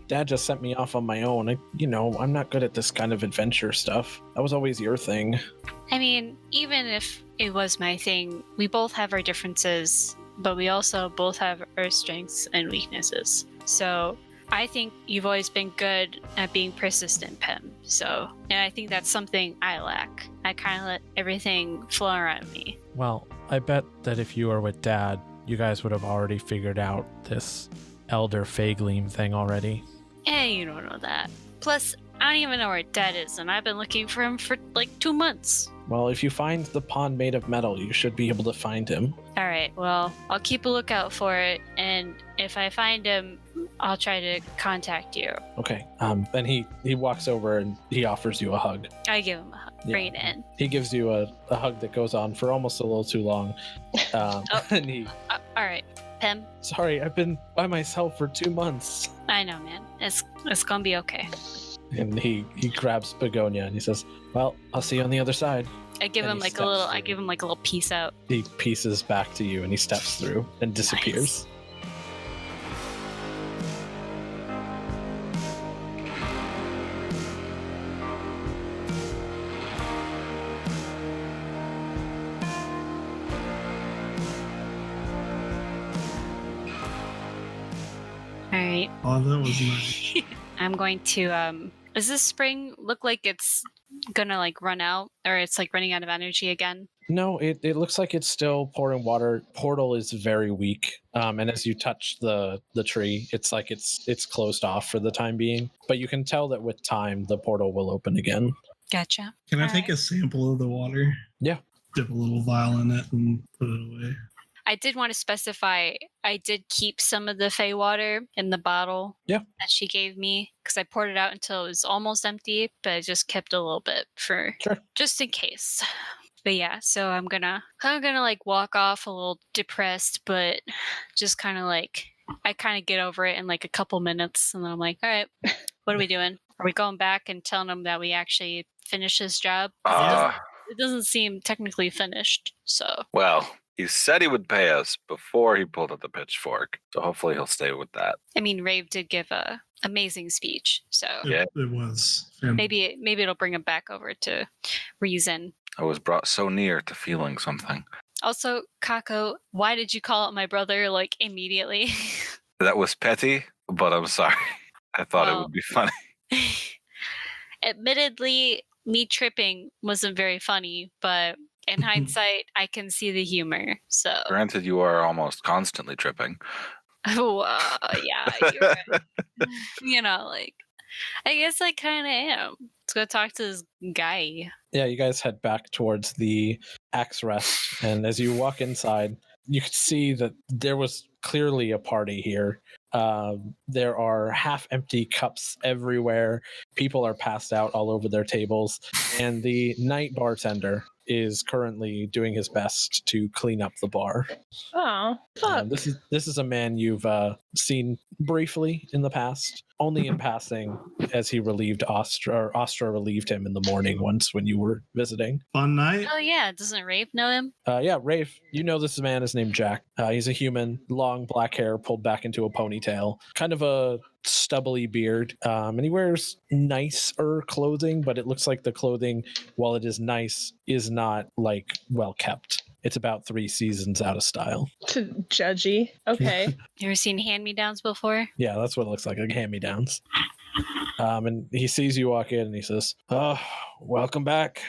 Speaker 9: Dad just sent me off on my own. I'm not good at this kind of adventure stuff. That was always your thing.
Speaker 7: I mean, even if it was my thing, we both have our differences, but we also both have our strengths and weaknesses. So I think you've always been good at being persistent, Pem. So, and I think that's something I lack. I kind of let everything flow around me.
Speaker 2: Well, I bet that if you were with Dad, you guys would have already figured out this Elder Faegleam thing already.
Speaker 7: You don't know that. Plus, I don't even know where Dad is, and I've been looking for him for like 2 months.
Speaker 9: Well, if you find the pond made of metal, you should be able to find him.
Speaker 7: All right, well, I'll keep a lookout for it, and if I find him, I'll try to contact you.
Speaker 9: Okay. Then he walks over and he offers you a hug.
Speaker 7: I give him a hug.
Speaker 9: Yeah.
Speaker 7: Bring it in.
Speaker 9: He gives you a hug that goes on for almost a little too long. And he,
Speaker 7: All right, Pim.
Speaker 9: sorry, I've been by myself for 2 months.
Speaker 7: I know, man. It's gonna be okay.
Speaker 9: And he grabs Begonia and he says, well, I'll see you on the other side.
Speaker 7: I give
Speaker 9: And
Speaker 7: him
Speaker 9: he
Speaker 7: like a
Speaker 9: steps
Speaker 7: little.
Speaker 9: through.
Speaker 7: I give him like a little peace out.
Speaker 9: He pieces back to you and he steps through and disappears.
Speaker 7: All right.
Speaker 5: Oh, that was nice.
Speaker 7: I'm going to. Does this spring look like it's gonna like run out, or it's like running out of energy again?
Speaker 9: No, it looks like it's still pouring water. Portal is very weak. And as you touch the tree, it's like it's closed off for the time being. But you can tell that with time, the portal will open again.
Speaker 7: Gotcha.
Speaker 5: Can I
Speaker 7: All
Speaker 5: take a sample of the water?
Speaker 9: Yeah.
Speaker 5: Dip a little vial in it and put it away.
Speaker 7: I did want to specify I did keep some of the Fey water in the bottle
Speaker 9: Yeah.
Speaker 7: that she gave me because I poured it out until it was almost empty, but I just kept a little bit for
Speaker 9: Sure.
Speaker 7: just in case. But yeah, so I'm gonna like walk off a little depressed, but just kind of like I kind of get over it in like a couple minutes, and then I'm like, all right, what are we doing? Are we going back and telling them that we actually finished this job? 'Cause it doesn't seem technically finished, so.
Speaker 6: Well, he said he would pay us before he pulled out the pitchfork, so hopefully he'll stay with that.
Speaker 7: I mean, Raev did give a amazing speech, so
Speaker 6: Yeah.
Speaker 5: It was.
Speaker 7: maybe it'll bring him back over to reason.
Speaker 6: I was brought so near to feeling something.
Speaker 7: Also, Kako, why did you call out my brother like immediately?
Speaker 6: That was petty, but I'm sorry. I thought it
Speaker 7: Well-
Speaker 6: would be funny.
Speaker 7: Admittedly, me tripping wasn't very funny, but in hindsight, I can see the humor. So,
Speaker 6: Granted, you are almost constantly tripping.
Speaker 7: yeah, you're right. You know, like, I guess I kind of am. Let's go talk to this guy.
Speaker 9: Yeah, you guys head back towards the axe rest, and as you walk inside, you can see that there was clearly a party here. There are half-empty cups everywhere. People are passed out all over their tables, and the night bartender is currently doing his best to clean up the bar.
Speaker 8: Oh, fuck.
Speaker 9: This is a man you've seen briefly in the past, only in passing, as he relieved Astra, or Astra relieved him in the morning once when you were visiting.
Speaker 5: Fun night.
Speaker 7: Oh yeah, doesn't Raev know him?
Speaker 9: Yeah, Rafe, you know this man is named Jack. He's a human, long black hair pulled back into a ponytail, kind of a stubbly beard, and he wears nicer clothing, but it looks like the clothing, while it is nice, is not like well kept. It's about 3 seasons out of style.
Speaker 8: Judgy. Okay.
Speaker 7: You ever seen hand-me-downs before?
Speaker 9: Yeah, that's what it looks like hand-me-downs. And he sees you walk in and he says, welcome back.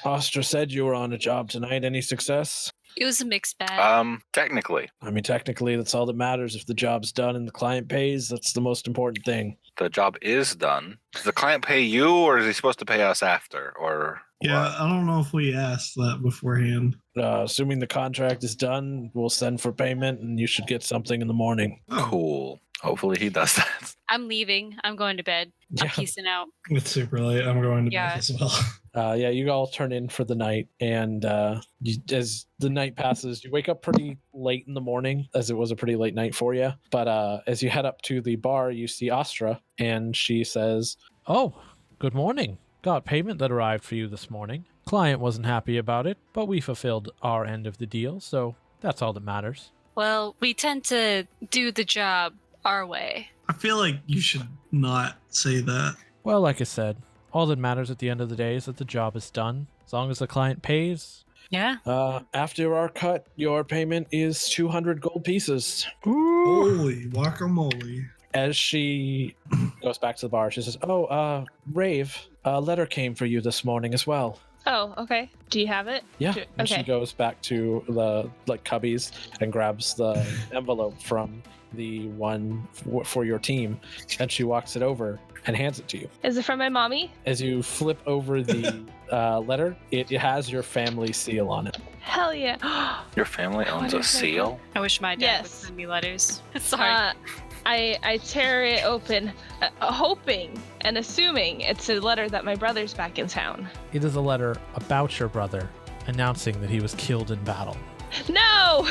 Speaker 9: Astra said you were on a job tonight. Any success?
Speaker 7: It was a mixed bag.
Speaker 6: Technically,
Speaker 9: I mean, technically, that's all that matters. If the job's done and the client pays, that's the most important thing.
Speaker 6: the job is done. Does the client pay you, or is he supposed to pay us after? Or
Speaker 5: Yeah,
Speaker 6: what?
Speaker 5: I don't know if we asked that beforehand.
Speaker 9: Assuming the contract is done, we'll send for payment and you should get something in the morning.
Speaker 6: Cool. Hopefully he does that.
Speaker 7: I'm leaving. I'm going to bed. I'm
Speaker 9: Yeah.
Speaker 7: peacing out.
Speaker 5: It's super late. I'm going to
Speaker 7: Yeah.
Speaker 5: bed as well.
Speaker 9: Yeah, you all turn in for the night, and as the night passes, you wake up pretty late in the morning, as it was a pretty late night for you. But as you head up to the bar, you see Astra, and she says,
Speaker 1: Oh, good morning. Got payment that arrived for you this morning. Client wasn't happy about it, but we fulfilled our end of the deal, so that's all that matters.
Speaker 7: Well, we tend to do the job our way.
Speaker 5: I feel like you should not say that.
Speaker 1: Well, like I said, all that matters at the end of the day is that the job is done. As long as the client pays.
Speaker 7: Yeah.
Speaker 9: after our cut, your payment is 200 gold pieces.
Speaker 5: Holy guacamole.
Speaker 9: As she goes back to the bar, she says, Raev, a letter came for you this morning as well.
Speaker 8: Oh, okay. Do you have it?
Speaker 9: Yeah.
Speaker 8: Sure.
Speaker 9: And she goes back to the cubbies and grabs the envelope from the one for your team, and she walks it over and hands it to you.
Speaker 8: Is it from my mommy?
Speaker 9: As you flip over the letter, it has your family seal on it.
Speaker 8: Hell yeah.
Speaker 6: Your family owns a seal?
Speaker 7: I wish my dad would
Speaker 8: Yes.
Speaker 7: send me letters. Sorry.
Speaker 8: I tear it open, hoping and assuming it's a letter that my brother's back in town.
Speaker 1: It is a letter about your brother, announcing that he was killed in battle.
Speaker 8: No!